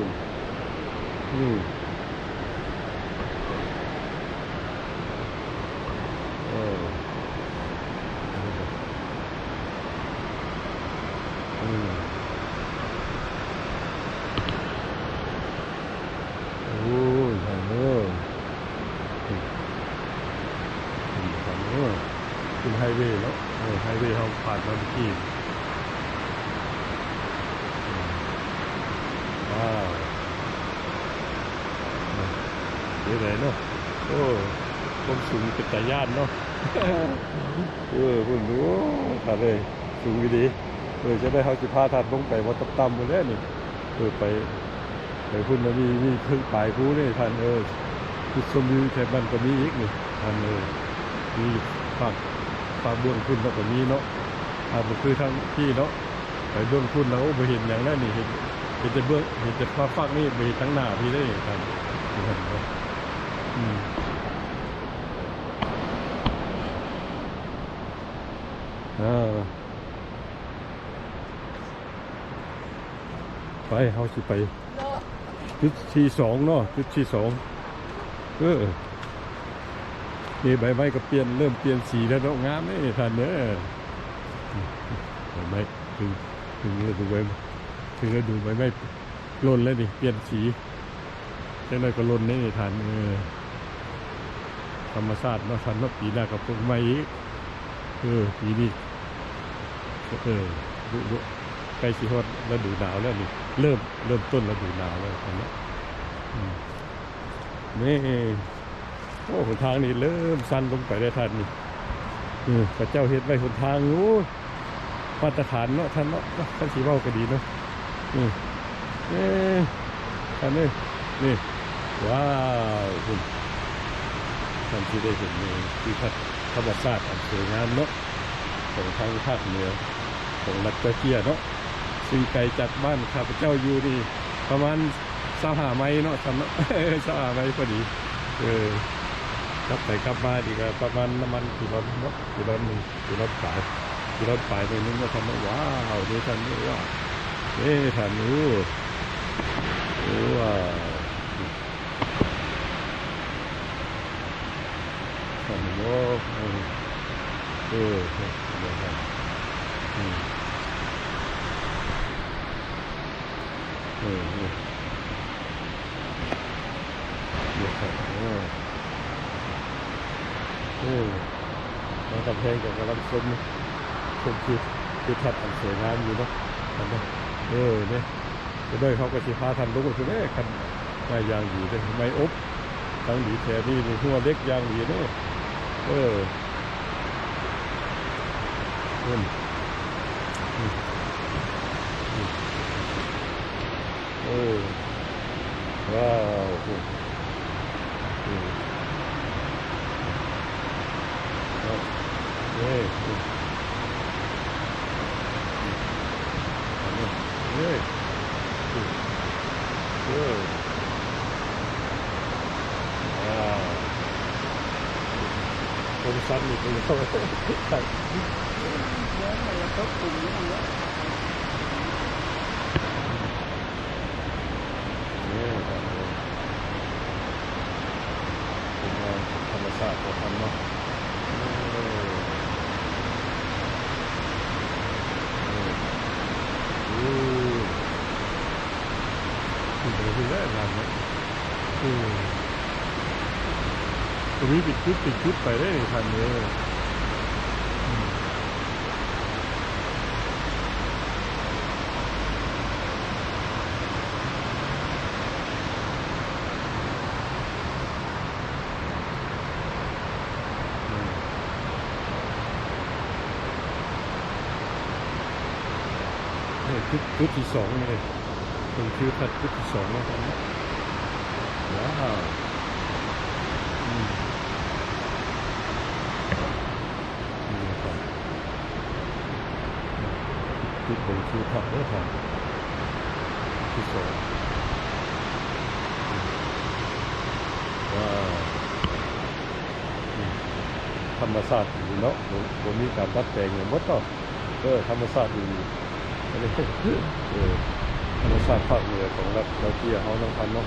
คุณไฮเวย์แล้วไฮเวย์เขาผ่านมาเมื่อกี้ว้าวเดี๋ยวไหนเนาะโอ้ผมสูงเป็นตาย่านเนาะคุณดูถ่ายเลยสูงดีจะได้เขาจะพาถ่ายลงไปว่าต่ำๆหมดแล้วนี่ไปคุณมันมีขึ้นปลายผู้นี่ท่านจุดชมวิวแถบบ้านก็มีอีกนี่ท่านมีฝากเบื้องขึ้นแล้วก็มีเนาะมันคือทางที่เนาะไปเบื้องขึ้นแล้วไปเห็นอย่างนั้นนี่เห็นจะเบื้องเห็นจะฝากนี่ไปทั้งหน้าพี่ได้ท่านไปเขาสิไปจุดที่2เนาะจุดที่2นี่ใบไม้ก็เริ่มเปลี่ยนสีแล้วเนาะงามนี่ท่านเนี่ยใบไม้ถึงฤดูใบไม้ร่นแล้วนี่เปลี่ยนสีจังได๋ก็ร่นนี่ท่านธรรมชาติเนาะท่านเนาะปีหน้าก็ปลูกใหม่อีกปีนี้ใกล้สิฮอดฤดูหนาวแล้วนี่เริ่มต้นฤดูหนาวแล้วท่านเนาะนี่โอ้หนทางนี่เริ่มสั้นลงไปได้ท่านนี่พระเจ้าเฮ็ดไว้หนทางมาตรฐานเนาะท่านเนาะท่านสีเว้าก็ดีเนาะท่านนี่ว้าวคุณท่านที่ได้เห็นนี่ที่ธรรมชาติอันสวยงามเนาะของทางภาคเหนือของรัฐจอร์เจียเนาะ ซึ่งไกลจากบ้านข้าพเจ้าอยู่นี่ประมาณ25 ไมล์เนาะทำเนาะ 25 ไมล์พอดีกลับไปกลับมาดีก็ประมาณน้ำมันกี่ร้อนเนาะกี่ร้อนหนึ่งกี่ร้อนปลายไปนึงก็ทำว่าว้าวนี่ท่านนี่ว่าท่านนู้ว้าวท่านโอ้เดี๋ยวครับเดี๋ยวครับแล้วกำแพงกับกำลังชมคือทัดอันสวยงามอยู่เนาะเนี่ยจะได้เขาก็สิพาทันลุกคือเนี่ยคันไม่ยางดีเลยไม่อบทั้งดีแถวนี้หัวเล็กยางดีเนี่ยว้าวผมสั้นอีกเลยเขาเยอะเลยก็กลุ่มนี้เยอะธรรมชาติเขาทำเนาะคือแรกงเนี่ยตรงนี้ปิดชุดไปได้ทันเลยชุดที่2เลยเป็นคิวทัดชุดที่2นะครับว้าวนี่ครับชุดเป็นคิวทัดได้ครับที่2ว้าวธรรมชาติดีเนาะผมมีการตัดแต่งอย่างหมดเนาะธรรมชาติดีธรรมชาติภาคเหนือของรัฐเราเที่ยวเขาต้องทำเนาะ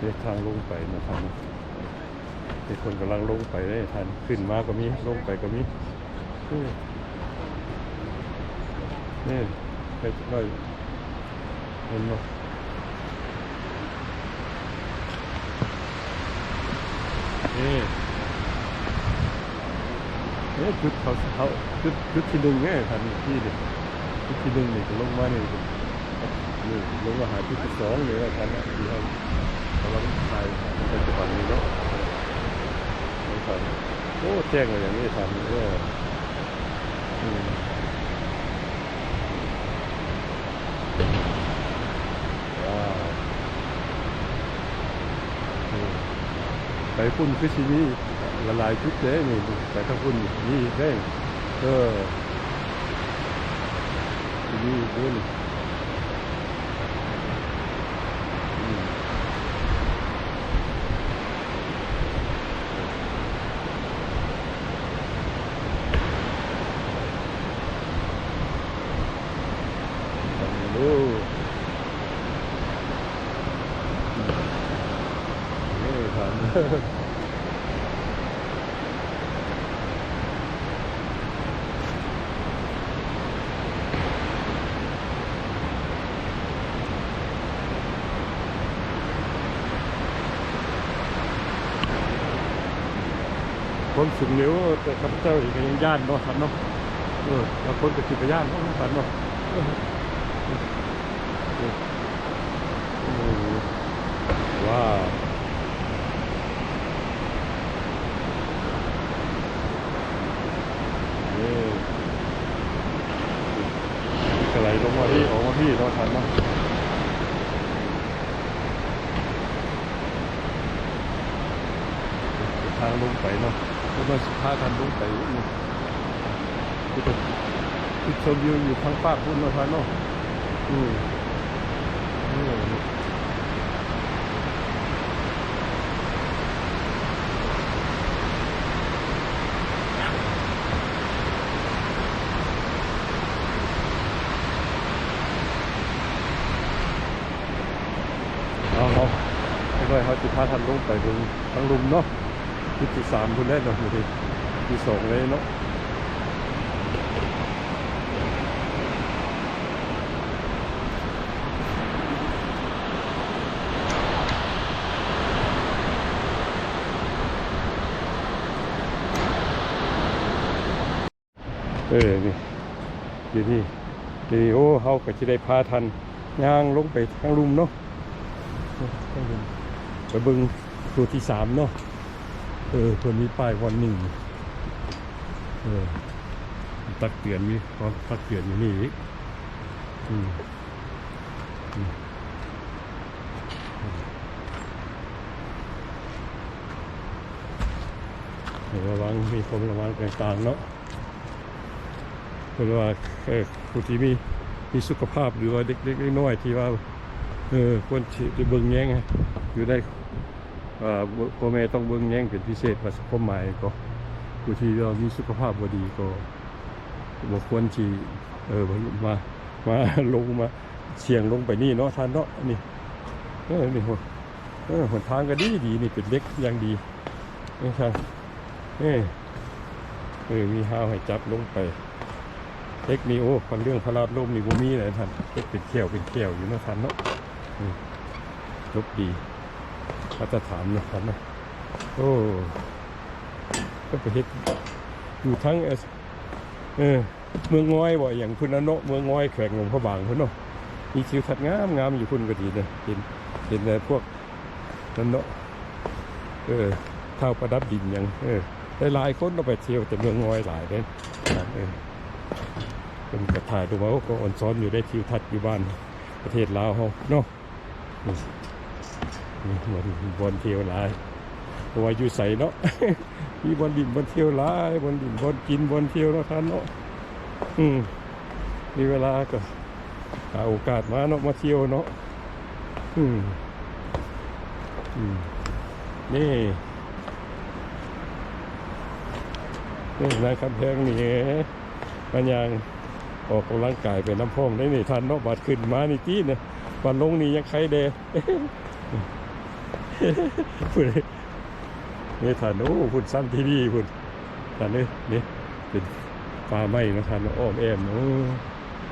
เดินทางลงไปนะครับมีคนกำลังลงไปได้ทันขึ้นมาก็มีลงไปก็มีนี่ไปได้เห็นไหมนี่จุดเขาจุดที่1เนี่ยทันที่เด็กจุดที่1นี่ก็ลงมานี่ลงมาหาจุดที่2เลยทันนะที่เขากำลังถ่ายในจังหวัดนี้เนาะโอ้แจ้งเลยอย่างนี้ทันว้าวไปพุ่นคือชีวิตละลายชุดเจ๊นี่แต่ถ้าพุ่นนี่เด้ชีวิตด้วยนี่คนสูงเร็วแต่ข้าพเจ้าอีกยังย่านเนาะครับเนาะแล้วคนกับจิตย่านเนาะครับเนาะ างลงไปเนาะแล้วก็สิพากันลงไปนี่คือจุดชมวิวอยู่ทางภาคพุ่นเนาะท่านเนาะเอาไม่ค่อยเขาจะพาท่านลงไปดูทางลุมเนาะจุดที่3พุ่นได้เนาะอยู่ที่ที่2เลยเนาะนี่อยู่นี่โอ้เขาก็จะได้พาทันย่างลงไปทางลุมเนาะไปบึงตัวที่3เนาะตัวนี้ป้ายวัน1ตักเตือนมีความตักเตือนอยู่นี่อีกระวังมีความระวังต่างๆเนาะเพราะว่าผู้ที่มีสุขภาพหรือว่าเด็กๆน้อยๆที่ว่าควรจะเบิ่งแย่งอยู่ได้พ่อแม่ต้องเบิ่งแย่งเป็นพิเศษว่าความหมายก็ผู้ที่เรามีสุขภาพบ่ดีก็บ่ควรที่มาลงมาเสี่ยงลงไปนี่เนาะท่านเนาะนี่นี่หนทางก็ดีนี่เป็นเล็กอย่างดีนี่ทางมีห้าวให้จับลงไปเล็กนี่โอ้คนเรื่องพระราชลมนี่บ่มีเลยท่านเป็นแก้วอยู่เนาะท่านเนาะลบดีมาตรฐานนะครับนะโอ้ก็ไปเฮ็ดอยู่ทั้งเมืองง้อยบ่อย่างพุ่นนะเนาะเมืองง้อยแขวงหลวงพระบางพุ่นเนาะมีทิวทัศน์งามอยู่พุ่นก็ดีเลยเห็นพวกนั่นเนาะเท่าประดับดินอย่างหลายคนเราไปเที่ยวแต่เมืองง้อยหลายเลยเป็นกระถ่ายดูว่าก็อ่อนซ้อนอยู่ได้ทิวทัศน์อยู่บ้านประเทศลาวเขาเนาะนี่บอลเที่ยวหลายตัวอยู่ใส่เนาะมีบอลดินบอลเที่ยวหลายบอลดินบอลกินบอลเที่ยวเนาะท่านเนาะมีเวลาก็หาโอกาสมาเนาะมาเที่ยวเนาะนี่นายคำแพงนี่มันยังออกกำลังกายไปน้ำพองได้นี่ท่านเนาะบัดขึ้นมานี่ตีเนี่ยบัดลงนี่ยังใครเดพูดนี่ท่านโอ้พูดซ้ำที่นี่พูดท่านนี่เป็นป่าไม้นะท่านอ้อมแอมโอ้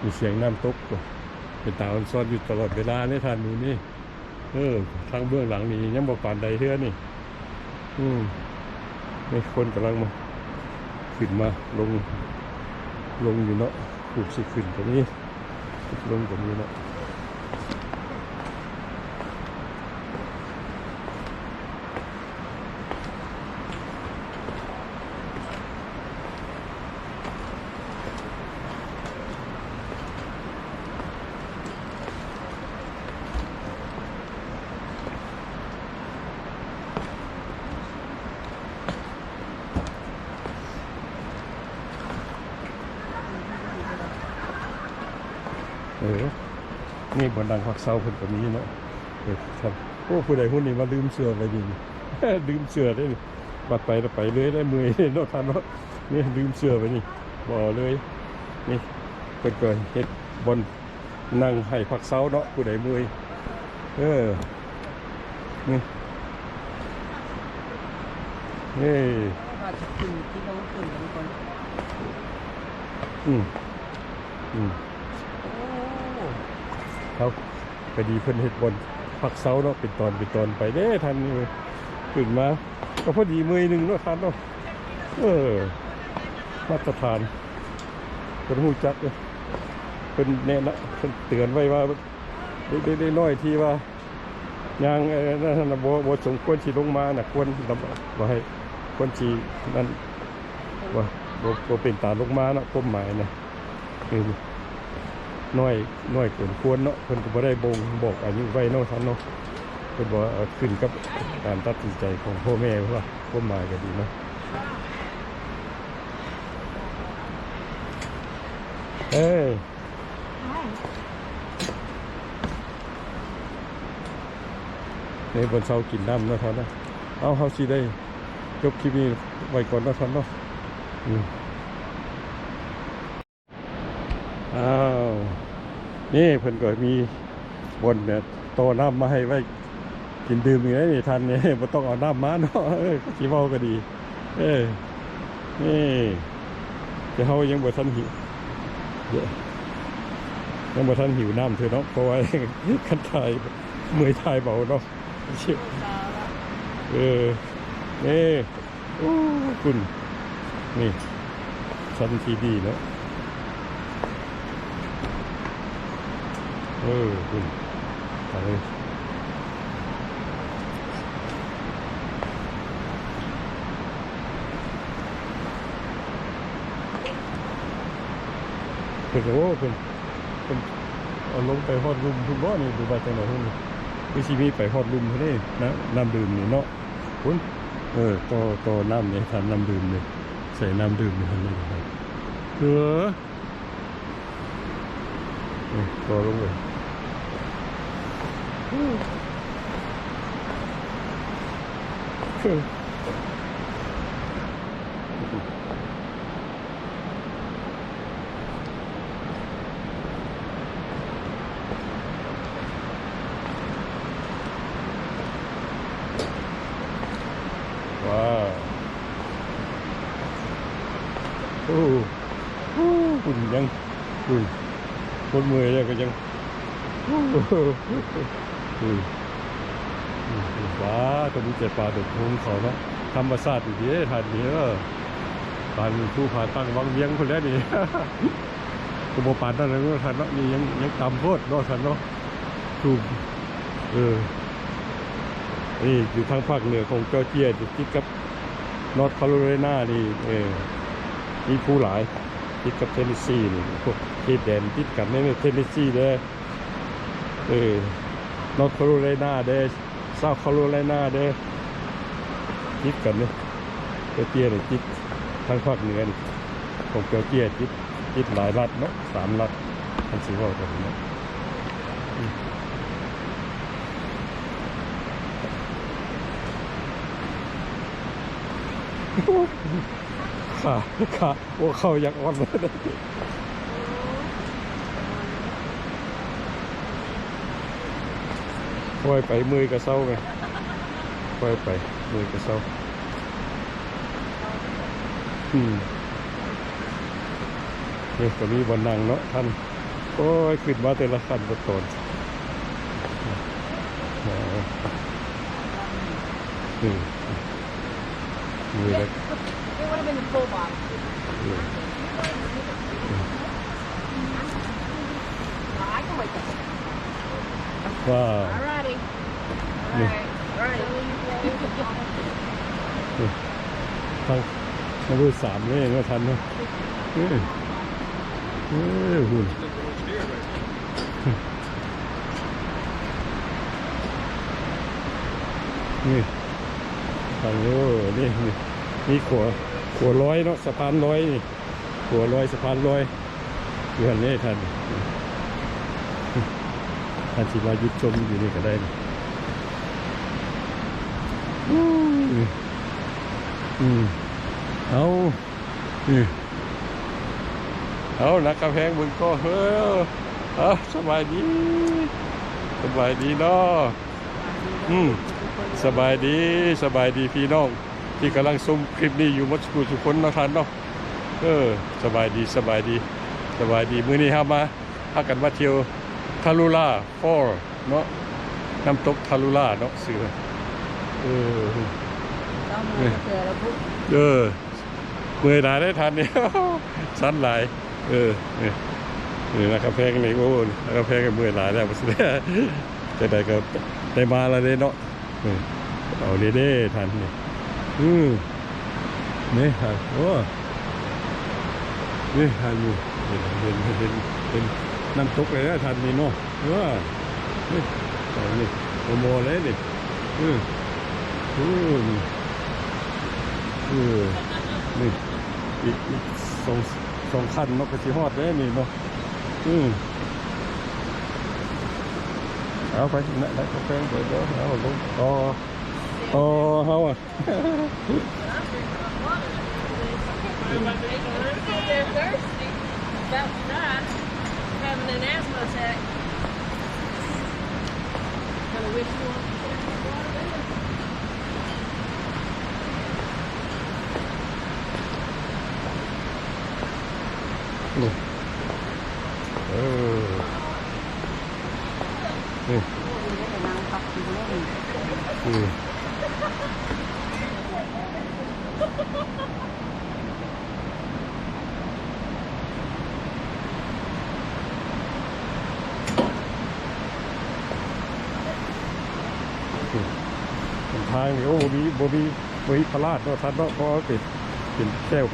มีเสียงน้ำตกเป็นตาอันซ้อนอยู่ตลอดเวลาเนี่ยท่านดูนี่ทางเบื้องหลังนี่ยังบอกปานใดเท่านี่นี่คนกำลังมาขึ้นมาลงอยู่เนาะผูกสิขึ้นตรงนี้ลงตรงนี้เนาะนี่บนดังพักเสาเพิ่นก็มีเนาะครับโอ้ผู้ใดหุ้นนี่มาลืมเสื้อไปดิลืมเสื้อได้นี่บัดไปแล้วไปเลยได้มือเนาะท่านเนาะนี่ลืมเสื้อไปนี่บ่เลยนี่เพิ่นก็เฮ็ดบนนั่งให้พักเสาเนาะผู้ใดมือนี่ว่าจะขึ้นที่เราขึ้นกันก่อนเขาก็ดีเพิ่นเฮ็ดบนพักเสาเนาะเป็นตอนไปเด้ท่านนี่ขึ้นมาก็พอดีมื้อนึงเนาะท่านเนาะมาตรฐานเพิ่นฮู้จักเพิ่นแนะนำเพิ่นเตือนไว้ว่าได้น้อยที่ว่าอย่างนั่นน่ะบ่สมควรสิลงมาน่ะควรบ่ให้ควรสินั่นบ่เป็นตาลงมาเนาะความหมายน่ะน้อยเกินควรเนาะเพิ่นก็บ่ได้บอกอายุไว้เนาะท่านเนาะ เป็นบอกว่าเอาขึ้นกับการตัดสินใจของพ่อแม่เพราะว่าพ่อมาก็ดีเนาะเอ้ยในบนเสากินน้ำนะครับนะเอาเฮาสิได้จบคลิปนี้ไว้ก่อนนะครับเนาะอ้าวนี่เพิ่นก็มีบนเนี่ยโตน้ำมาให้ไว้กินดื่มอย่างนี้ทันเนี่ยบ่ต้องเอาน้ำมาเนาะสิเว้าก็ดีนี่แต่เฮายังบ่ทันหิวยังบ่ทันหิวน้ำเถอะเนาะเพราะว่าคันทายเมื่อยทายเบาเนาะนี่โอ้คุณนี่ชั้นที่ดีเนาะคุณอะไรเพิ่นโอ้เพิ่นเอาลงไปฮอดลุมคุณบ่นี่ดูว่าจังได๋พุ่นคือสิมีไปฮอดลุมเพิ่นนี่นะน้ำดื่มนี่เนาะคุณต่อน้ำนี่ทานน้ำดื่มนี่ใส่น้ำดื่มนี่หั่นนี่ครับต่อลงเลยว้าวคุณยังคุณคนมือเนี่ยก็ยังว้าตัวนี้เจ็ดปลาเด็กทุ่งเขาเนาะธรรมศาสตร์อยู่ดีทันนี้ปานผู้ผ่าตั้งวังเวียงคนแล้วนี่กูบอกปานตั้งนั้นก็ทันเนาะนี่ยังตำโพดเนาะทันเนาะถูกนี่อยู่ทางภาคเหนือของจอร์เจียติดกับนอร์ทแคโรไลนานี่มีผู้หลายติดกับเทนเนสซีนี่พวกเขตแดนติดกันนี่เทนเนสซีเด้นอร์ทแคโรไลนาเด้เซาท์แคโรไลนาเด้ติดกันเนี่ยจอร์เจียนี่ติดทางภาคเหนือนี่ของจอร์เจียติดหลายรัฐเนาะ3 รัฐทันสิว่ากันเนาะค่ะโอ้เข้าอยากอ่อนเลยค่อยไปมือกระเซ้าไงค่อยไปมือกระเซ้าเนี่ยก็มีบนนั่งเนาะท่านโอ้ยขึ้นมาแต่ละขั้นบนต้นมือแล้วIt would have been the full box. I can wait. Wow. Alrighty. Alright. ทางมาดู3เลยว่าทันเนาะหุ่นนี่ทางนี่ขัวร้อยเนาะสะพานร้อยนี่ขัวร้อยสะพานร้อยอยู่หันนี่ท่านสิมายุดชมอยู่นี่ก็ได้เอานักกระแพงมึงก็สบายดีเนาะสบายดีพี่น้องที่กำลังชมคลิปนี้อยู่มัดสุคนเนาะท่านเนาะสบายดีมื้อนี้ครับมาพากันมาเที่ยวทารูล่าฟอร์เนาะน้ำตกทารูล่าเนาะเสือเมื่อยหลายได้ทันเนี่ยสั้นหลายนี่นะครับแพงเลยโอ้นะครับแพงกับเมื่อยหลายแล้วสุดแล้วจะได้ก็ได้มาแล้วเนาะเอาเด้ทันนี่นี่ฮะโอ้นี่ทันอยู่เห็นน้ำตกเลยนะทันนี่เนาะนี่ โมเลยนี่นี่นี่อีกสองขั้นเนาะไปสิฮอดเลยนี่เนาะเอาไปนั่นได้กาแฟเดี๋ยวเอาลงอ๋อเฮาอ่ะ They're thirsty. About to die. Having an asthma attack. Kind of wish you wanted to drink some water there. นี่นี่ นั่งพักกินเล่น ทางนี่โอ้บริพลาดเนาะท่านเนาะเพราะว่าเป็นแก้ว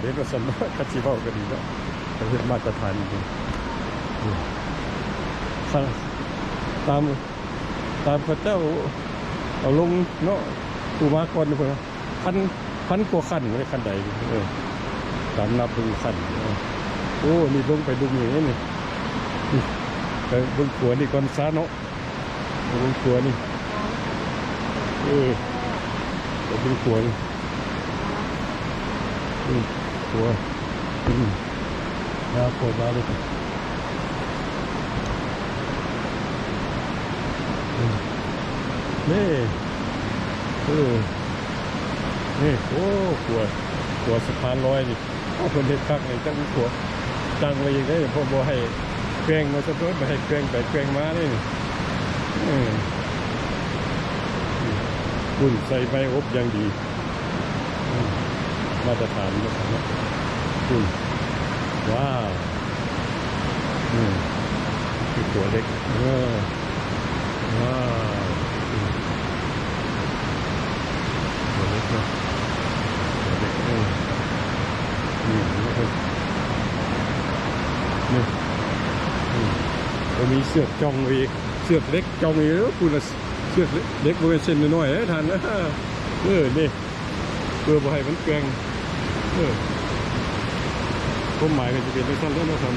เด้เนาะสันเนาะคัดสิเว้าก็ดีเนาะประเทศมาตรฐานจริงตามพระเจ้าเอาลงเนาะตูมาก่อนเพิ่นพันกว่าขั้นเลยขั้นใดตามนับดูขั้นโอ้นี่ลงไปดูอย่างนี้นี่ไปเบิ่งขัวนี่ก่อนซะเนาะเบิ่งขัวนี่ไปเบิ่งขัวนี่ขัวนะขัวมาเลยนี่นี่โอ้ขัวสะพานลอยนี่คนเด็ดคักนี่จังขัวจังไว้ยังไงพ่อบอกให้แกงมาสักตัวไปให้แกงไปแกงมานี่คุณใส่ใบอบอย่างดีมาตรฐานนะครับคุณว้าวคือขัวเล็กว้าวขัวเล็กเนาะขัวเล็กนี่ก็มีเสือกจองอีกเสือกเล็กจองอีกแล้วคุณเสือกเล็กบริเวณเส้นน้อยๆทานนะนี่เพื่อบ่ให้มันแกงความหมายมันจะเป็นในสั้นแล้วนะท่าน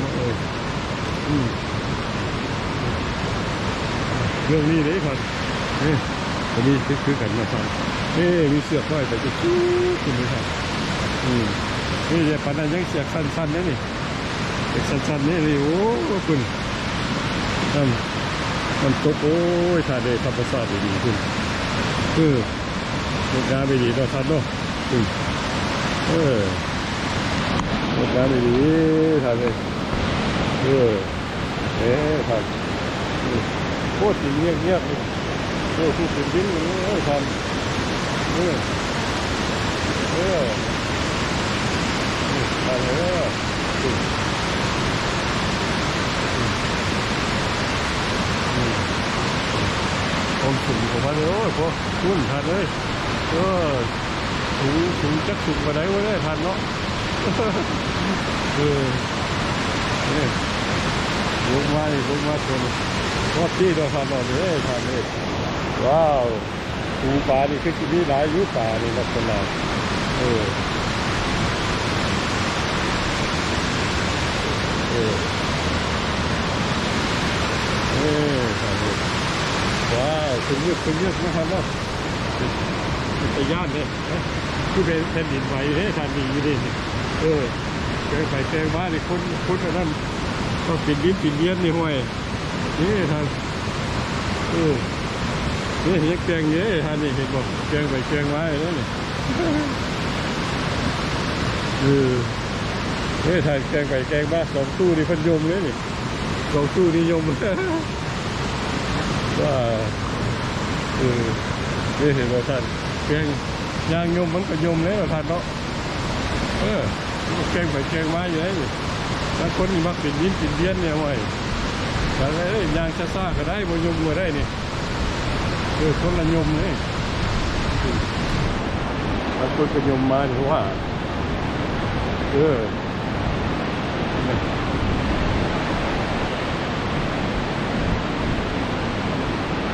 เรื่องนี้เลยครับอันนี้คือกันนะท่านมีเสือกน้อยแต่จะชู้คุณเลยครับนี่เดี๋ยวปานนั้นยังเสือกสั้นๆนี่เสือกสั้นๆนี่เลยโอ้คุณมันตกโอ้ยท่าเดชธรรมศาสตร์ดีคุณงานไม่ดีเนาะท่านเนาะงานไม่ดีท่านเลยท่านโคตรเงียบเลยผู้เป็นดินเลยท่านท่านผมสูงกว่าเลยโอ้ยพอคุณท่านเลยสูงจักสูงกว่าไหนวะเนี่ยท่านเนาะลงมาตัวรอบที่เราทำเราเลยท่านเลยว้าวปูปลานี่คือที่นี่หลายยุป่านี่ลักษณะว้าวคุณเลือกนะครับเนาะเป็นย่านเนี่ยคือเป็นแผ่นดินไหวเนี่ยทานดีอยู่ดิแกงไปแกงมาเนี่ยคนอันนั้นก็ปิดลิ้นปิดเลี้ยนนี่ห้วยนี่ทานนี่เห็นแกงเยอะทานนี่เห็นบอกแกงไปแกงมาเลยนี่นี่ทานแกงไปแกงมาสองตู้นี่พันยมเลยนี่สองตู้นิยมว่านี่เห็นว่าท่านแกงยางยมมันก็ยมเลยว่าท่านเนาะแกงไปแกงมาอยู่เลยถ้าคนมักเป็นยิ้มเป็นเบี้ยนเนี่ยไว้แต่ยางซ่าก็ได้บ่ยมก็ได้นี่คนละยมเลยถ้าคนก็ยมมาถือว่า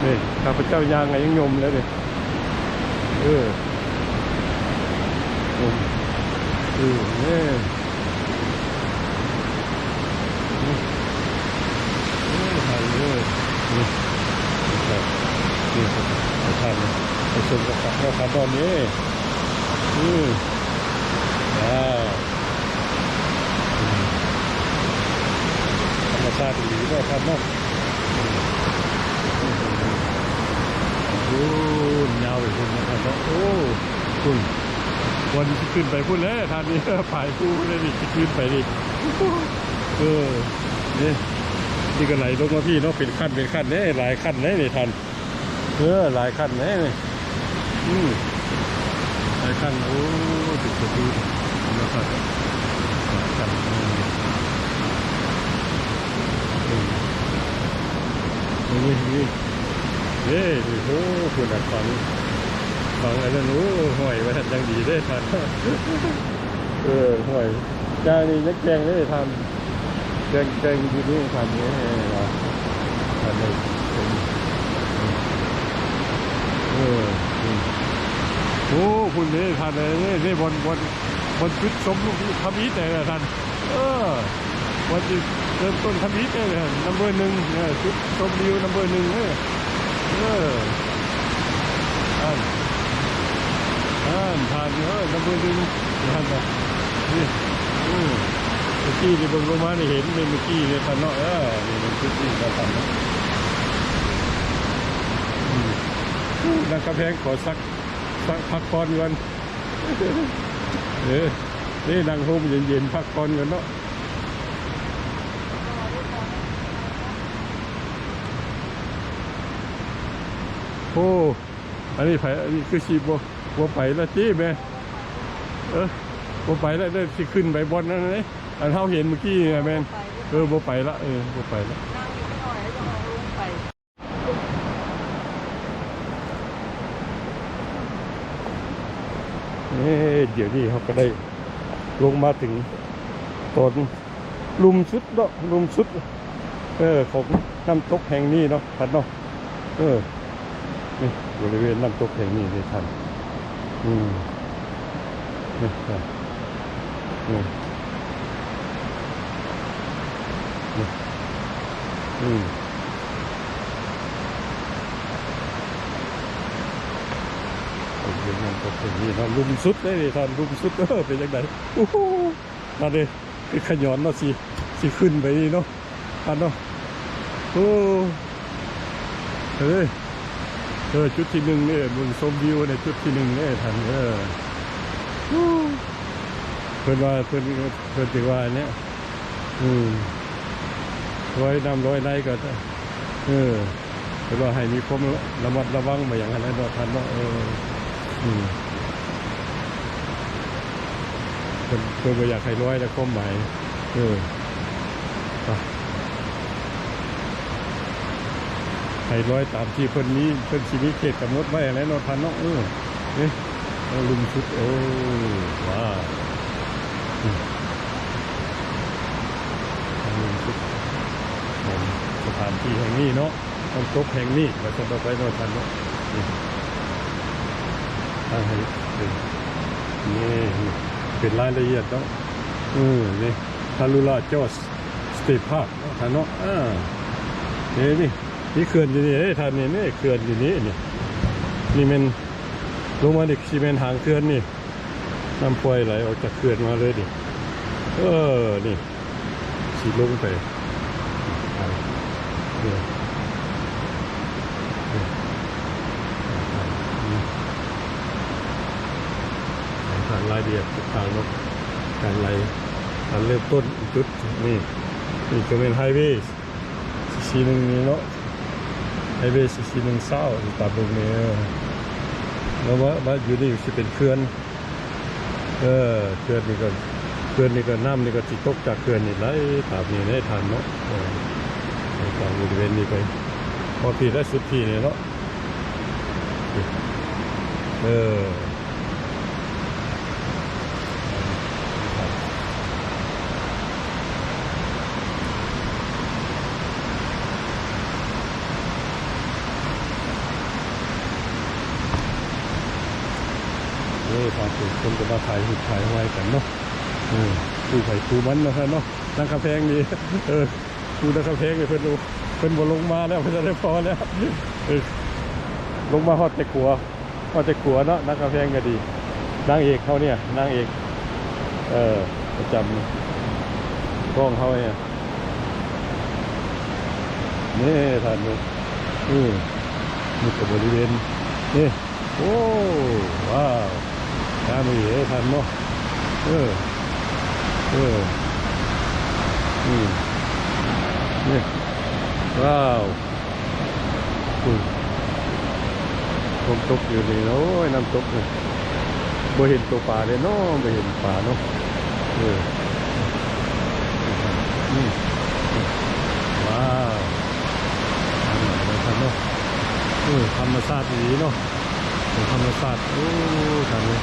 นี่ข้าพเจ้ายางไงยังยมแล้วเนี่ยยมนี่ถ่ายเลยนี่ประธานไปชมกับพ่อพันตอนนี้ธรรมชาติดีก็พันเนาะยาวไปคุณนะครับเนาะคุณวันที่ขึ้นไปพูดแล้วทานนี้ฝ่ายกูเลยดิขึ้นไปดินี่ก็ไหลลงมาพี่เนาะเป็นขั้นเนี่ยหลายขั้นเนี่ยนี่ทันหลายขั้นเนี่ยหลายขั้นติดดูนะครับขั้นนี่คุณอัดฟังอะไรนั่นห่วยไว้ทันยังดีได้ทันห่วยจ้านี่ยักแกงได้ทันแกงอยู่นี่ทันนี้ทันเลยคุณนี่ทันเลยนี่บนจุดสมทำอีแต่ทันวันที่เริ่มต้นทำอีแต่นัมเบอร์1จุดสมดิวนัมเบอร์1ทานนัมเบอร์1ทานแบบนี่เมื่อกี้ที่บนลงมาได้เห็นเมื่อกี้เนี่ยทันเนาะนี่เป็นจุดที่เราทำนะดังกระแพงขอสักพักผ่อนก่อนนี่นั่งโฮมเย็นๆพักผ่อนกันเนาะอันนี้คือชีบัวไปแล้วจี้แม่บัวไปแล้วได้ที่ขึ้นไปบนนั่นเลยอันเท่าเห็นเมื่อกี้ไงแม่บัวไปละบัวไปละเดี๋ยวนี้เขาก็ได้ลงมาถึงตอนลุมสุดเนาะลุมสุดของน้ำตกแห่งนี้เนาะท่านเนาะนี่บริเวณน้ำตกแห่งนี้นี่ท่านนี่ท่านน้ำตกแห่งนี้เนาะลุมสุดเลยท่านลุมสุดเป็นยังไงท่านเลยคือขย้อนเนาะสิขึ้นไปนี่เนาะท่านเนาะจุดที่1เนี่ยบนชมวิวในจุดที่1เนี่ยท่านเพื่อนว่าเพื่อนติว่าเนี่ยร้อยน้ำร้อยไร่ก็เพื่อนว่าให้มีความระมัดระวังมาอย่างไรเนาะท่านเนาะเพื่อนอยากให้ร้อยแล้วความหมายให้ร้อยตามที่เพิ่นชีวิตเขตกำหนดไว้อะไรเนาะท่านเนาะนี่ลุมชุดว้าลุมชุดสถานที่แห่งนี้เนาะน้ำตกแห่งนี้เราจะไปเนาะท่านเนาะให้นี่เป็นรายละเอียดเนาะนี่ทารุลาจอสสเตปพาร์คท่านเนาะนี่เขื่อนอยู่นี่ท่านนี่เขื่อนอยู่นี่นี่มันลงมาดิซีเมนต์หางเขื่อนนี่น้ำปล่อยไหลออกจากเขื่อนมาเลยดินี่สีลงไปทางรายเดียบทางนกการไหลการเริ่มต้นจุดนี่ก็เป็นไฮเวย์สีหนึ่งนี่เนาะไฮเวย์สีหนึ่งเศร้าตามตรงนี้แล้วว่าอยู่นี่จะเป็นเขื่อนเขื่อนนี่ก็น้ำนี่ก็ติดตกจากเขื่อนนี่ไหลตามนี่ได้ทันเนาะตามบริเวณนี้ไปพอพี่ได้สุดพี่เนี่ยเนาะ นี่ทางถูกคนก็มาถ่ายหุดถ่ายไว้กันเนาะดูไผ่คูมันเนาะท่านเนาะนั่งกระแพงดีดูนั่งกระแพงเลยเพิ่นบ่ลงมาแล้วเพิ่นจะได้พอแล้วลงมาฮอดแต่ขัวเนาะนั่งกระแพงก็ดีนางเอกเขาเนี่ยนางเอกประจำกล้องเขาเนี่ยนี่ท่านนี่กับบริเวณนี่โอ้ว้าวน้ำมีท่านเนาะนี่ว้าวน้ำตกอยู่นี่โอ้ยน้ำตกเลยบ่เห็นตัวปลาเลยเนาะบ่เห็นปลาเนาะว้าวท่านเนาะธรรมชาติดีเนาะธรรมชาติโอ้ท่านเลย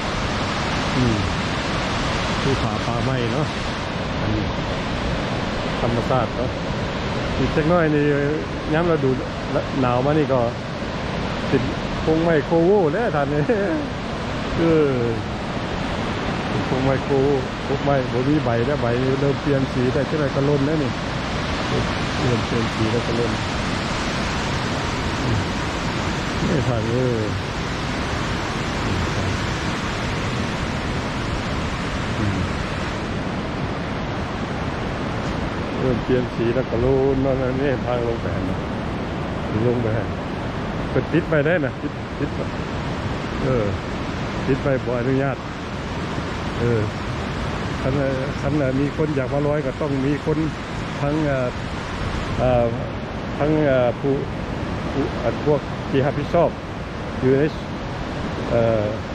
ภูผาป่าไม้เนาะธรรมชาติเนาะอีกสักน้อยนี่ย้ำเราดูหนาวมานี่ก็ติดคงไม่โคโว่แล้วท่านนี่คงไม่โคพวกไม่บมีใบแล้วใบเริ่มเปลี่ยนสีแต่ที่ไหนก็ล้นแล้วนี่เริ่มเปลี่ยนสีแล้วก็ล้นนี่ท่านเริ่มเปลี่ยนสีแล้วก็ล้นนั่นนี่ทางลงไปนะลงไปเปิดติดไปได้นะติดติดไปบ่อนุญาตคันมีคนอยากมาร้อยก็ต้องมีคนทั้งผู้พวกที่รับผิดชอบอยู่ใน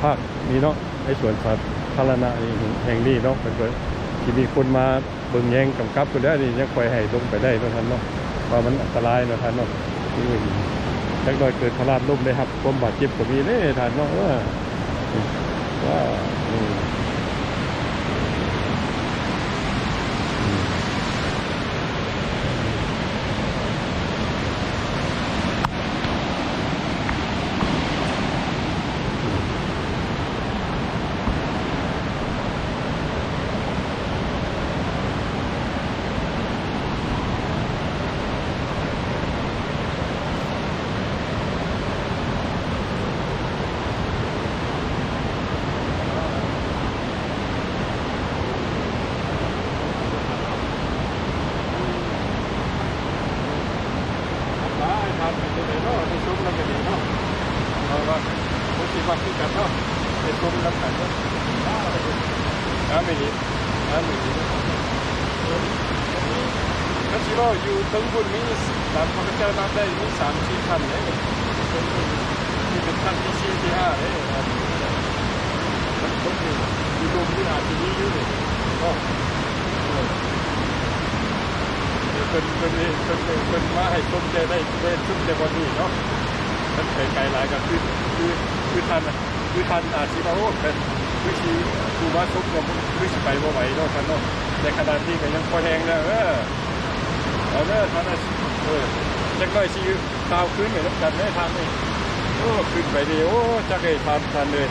ภาคนี้เนาะในส่วนสาธารณะแห่งนี้เนาะเป็นที่มีคนมาเบิ่งแยงกำกับกันแล้วนี่ยังคอยให้ลงไปได้เนาะท่านเนาะเพราะมันอันตรายเนาะท่านเนาะจักหน่อยเกิดพลาดล้มเลยครับความบาดเจ็บก็มีเด้ท่านเนาะว่าว่าคือกันเนาะในชมน้ำกันเนาะน้ำไม่ดีก็ชิโร่อยู่ตรงบนนี้ตามพระเจ้านับได้มี3-4 คันเลยนี่เป็นคันที่4ที่5เลยมันตรงนี้อยู่ตรงนี้อาจจะมีอยู่เลยก็เป็นมาให้ชมได้ชมได้บนนี้เนาะมันไกลหลายก็คือทันอาชีพโอ้เป็นวิธีดูว่าทุกคนวิธีไปบ่ไหวเนาะท่านเนาะในขณะที่ก็ยังพอแห้งแล้วเอาเด้อท่านจักหน่อยสิตาวขึ้นเนี่ยน้ำกันได้ทางนี่ขึ้นไปดีโอ้จักไอ้ทันเลย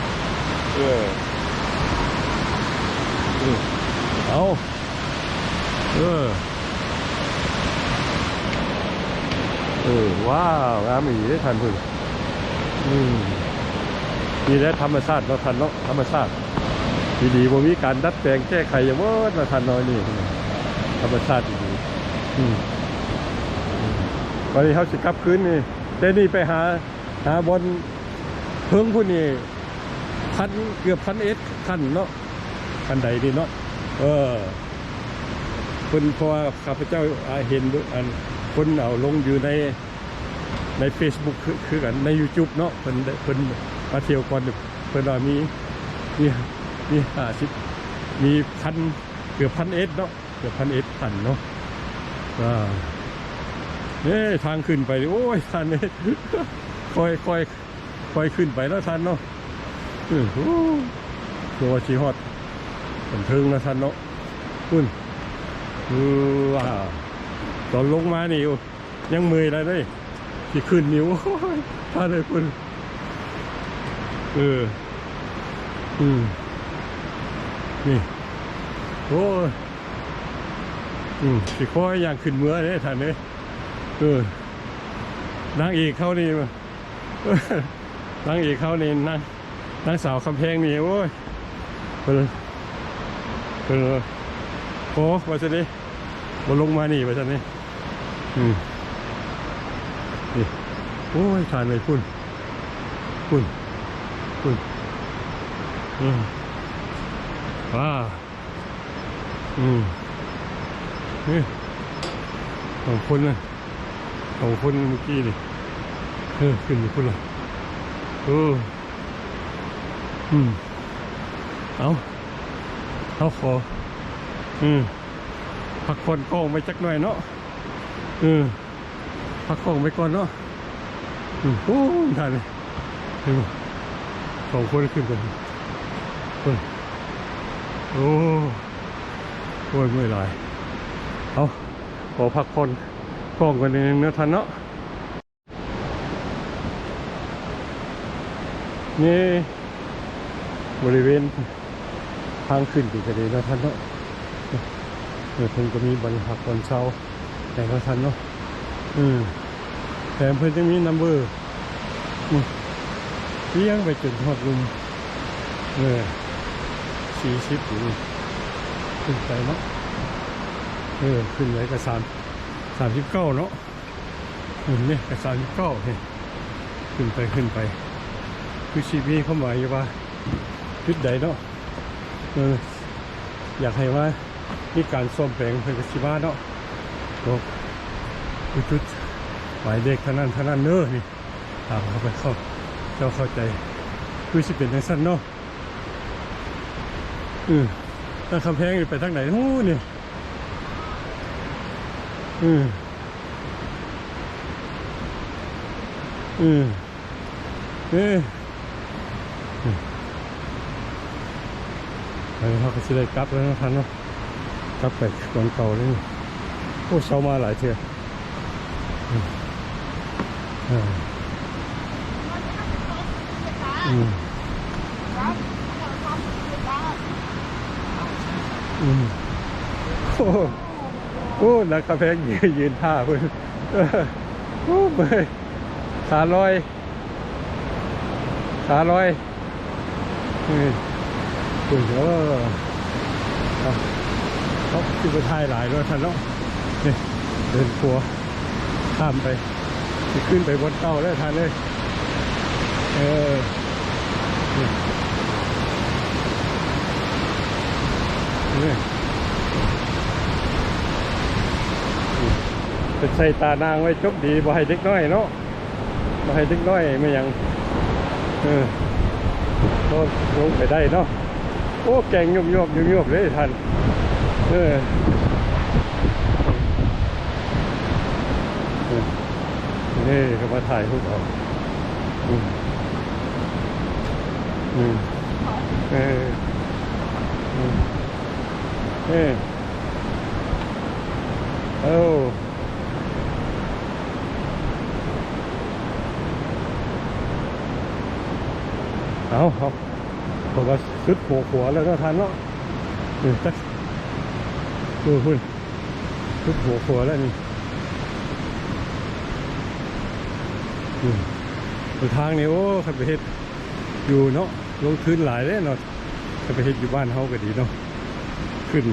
เอาว้าวงามอีได้ทันพึ่งมีได้ธรรมชาติเราทันเนาะธรรมชาติดีๆบ่มีการดัดแปลงแก้ไขอย่างว่ามาทันน้อยนี่ธรรมชาติดีวันนี้เขาสิกลับคืนนี่แต่นี่ไปหาบอลเพิ่งผู้นี่เกือบ1,000 คันเนาะคันใดนี่เนาะคนพอข้าพเจ้าเห็นคนเอาลงอยู่ใน Facebook คือกันใน YouTube เนาะเพิ่นมาเที่ยวก่อนเพิ่นว่ามี50มีเกือบ1,000 เนาะเกือบ1,000 คันเนาะนี่ทางขึ้นไปโอ้ยท่านนี่ค่อยขึ้นไปแล้วท่านเนาะตัวชีฮอดบันเทิงนะท่านเนาะคุณว้าวตอนลงมานี่ยังเมื่อยเลยที่ขึ้นนิ้วท่านเลยคุณ นี่โอ้ยสิคอยอย่างขึ้นเมื่อเนี่ยท่านเนี่ยนางเอกเขานี่นางเอกเขานี่นางสาวคำแพงนี่โอ้ยโอ้ว่าจะนี่บนลงมานี่ว่าจะนี่นี่โอ้ยทานเลยคุณว้านี่ของคนนะของคนเมื่อกี้นี่ขึ้นอยู่คุณล่ะเอาขอพักคนกล้องไปจักหน่อยเนาะพักกล้องไปก่อนเนาะโอ้ทานเลยสองคนขึ้นกันโอ้ยเมื่อยหลายเอาขอพักคนกล้องกันนึงนะท่านเนาะนี่บริเวณทางขึ้นติดกันเลยนะท่านเนาะเพิ่งก็มีบริษัทตอนเช้าแต่นะท่านเนาะแต่เพิ่งจะมีนัมเบอร์เลี้ยงไปจนทอดลุม40อยู่ขึ้นไปเนาะขึ้นไว้กับ39เนาะนี่กับ39เนี่ยขึ้นไปคือชีวิตเข้ามาอยู่ว่าจุดใดเนาะอยากให้ว่ามีการซ่อมแปลงเพื่อชีวาเนาะคือจุดหมายเด็กเท่านั้นเนอะนี่ตามเข้าไปเข้าใจคือสิเป็นในสั้นเนาะถ้าคำแพงไปทางไหนโอ้เนี่ยเขาก็จะได้กลับแล้วนะท่านเนาะกลับไปก่อนเก่าเลยโอ้เช้ามาหลายเทื่อโอ้นักกระแพงยืนท่าเพื่อนโอ้เบยขาลอยคุณเขาคือไปถ่ายหลายด้วยท่านเนาะนี่เดินครัวข้ามไปขึ้นไปบนเต้าแล้วท่านเลยนี่จะใส่ตานางไว้จบดีบ่ให้เด็กน้อยเนาะบ่ให้เด็กน้อยไม่ยังก็ลงไปได้เนาะโอ้แกงยุบเลยท่านนี่ก็มาถ่ายรูปเอาเอาผมก็สุดหัวแล้วก็ทันเนาะจักคุณสุดหัวแล้วนี่ทางนี้โอ้ขับไปเฮ็ดอยู่เนาะลงทุนหลายเลยเนาะขับไปเฮ็ดอยู่บ้านเฮาก็ดีเนาะขึ้น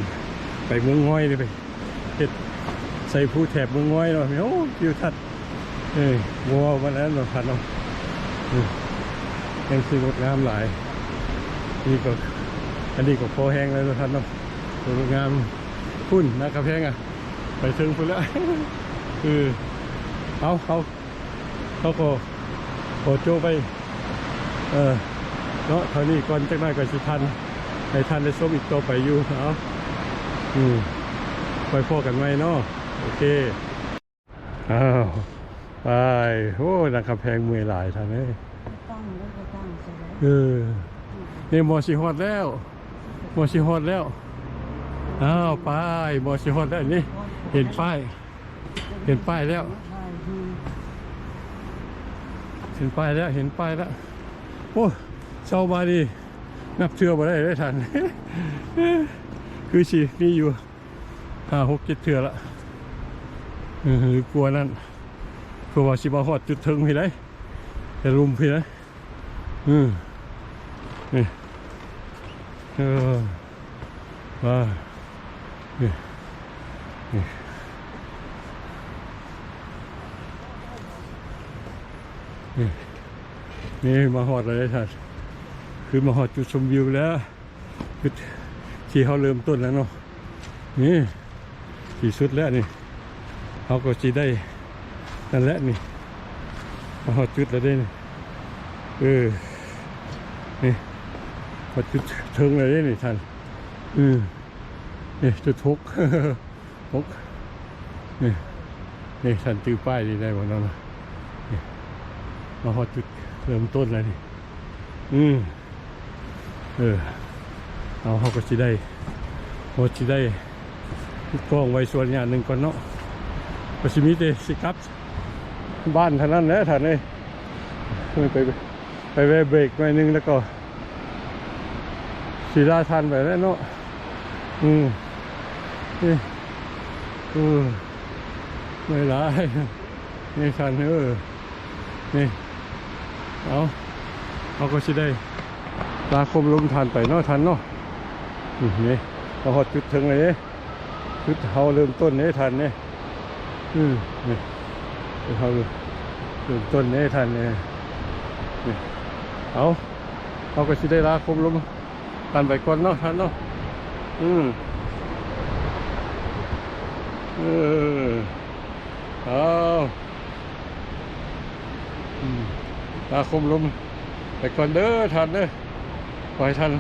ไปเมืองง่อยเลยไปเฮ็ดใส่ผู้แถบเมืองง่อยเนาะโอ้ทิวทัศน์วัวมาแล้วเนาะทันเนาะยังสวยงามหลายนี่ก็อันนี้ก็พอแห้งแล้วท่านเนาะสวยงามพุ่นนะครับแห้งอ่ะไปถึงพุ่นแล้วเขาก็โโจไปเนาะเท่านี้ก่อนจากนั้นก็สิทันให้ท่านได้ส้มอีกตัวไปอยู่เอาไปพอกันไหมเนาะโอเคไปโอ้นะครับแพงมวยหลายท่านเลยนี่มอชิฮอดแล้วอ้าวไปมอชิฮอดแล้วนี่เห็นป้ายแล้วโอ้เช้ามาดี นับเชื่อมาได้ทัน คือสิมีอยู่5-6-7 เทื่อละหรือกลัวนั่นกลัวว่าสิมาฮอดจุดถึงพี่ได้จะรุมพี่นะนี่มานี่มาฮอดอะไรท่านคือมาฮอดจุดชมวิวแล้วคือที่เขาเริ่มต้นแล้วเนาะนี่ที่สุดแล้วนี่เขาก็จะได้นั่นแหละนี่มาฮอดจุดแล้วได้นี่นี่พอจุดถึงเลยได้นี่ท่านนี่จุดทุกนี่ท่านตื้อป้ายดีได้หมดแล้วนะมาฮอดจุดเริ่มต้นแล้วนี่เอาเขาก็จะได้พอจะได้กล้องไว้ส่วนอย่างหนึ่งก่อนเนาะก็จะมีแต่สิครับบ้านท่านนั้นแหละท่านเลยไปเบรกหน่อยนึงแล้วก็สีดาทันไปแล้วเนาะไม่ร้ายนี่ทันนี่เขาก็จะได้ตาคมลมทันไปเนาะทันเนาะนี่เราหอดจุดถึงเลยจุดเขาเริ่มต้นเนี่ยทันเนี่ยนี่เขาเริ่มต้นเนี่ยทันเนี่ยนี่เขาก็จะได้ลาคมลมทันไปก่อนเนาะทันเนาะลาคมลมไปก่อนเด้อทันเด้อขอให้ท่าน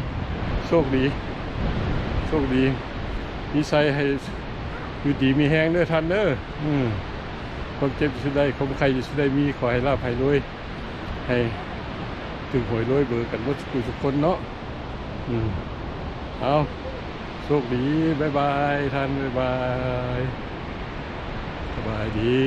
โชคดีนิสัยให้อยู่ดีมีแห้งเด้อท่านเด้อความเจ็บสุดได้ความใครสุดได้มีขอให้ลาภให้รวยให้ถึงหวยรวยเบอร์กันหมดทุกคนเนาะเอาโชคดีบ๊ายบายท่านบ๊ายบายสบายดี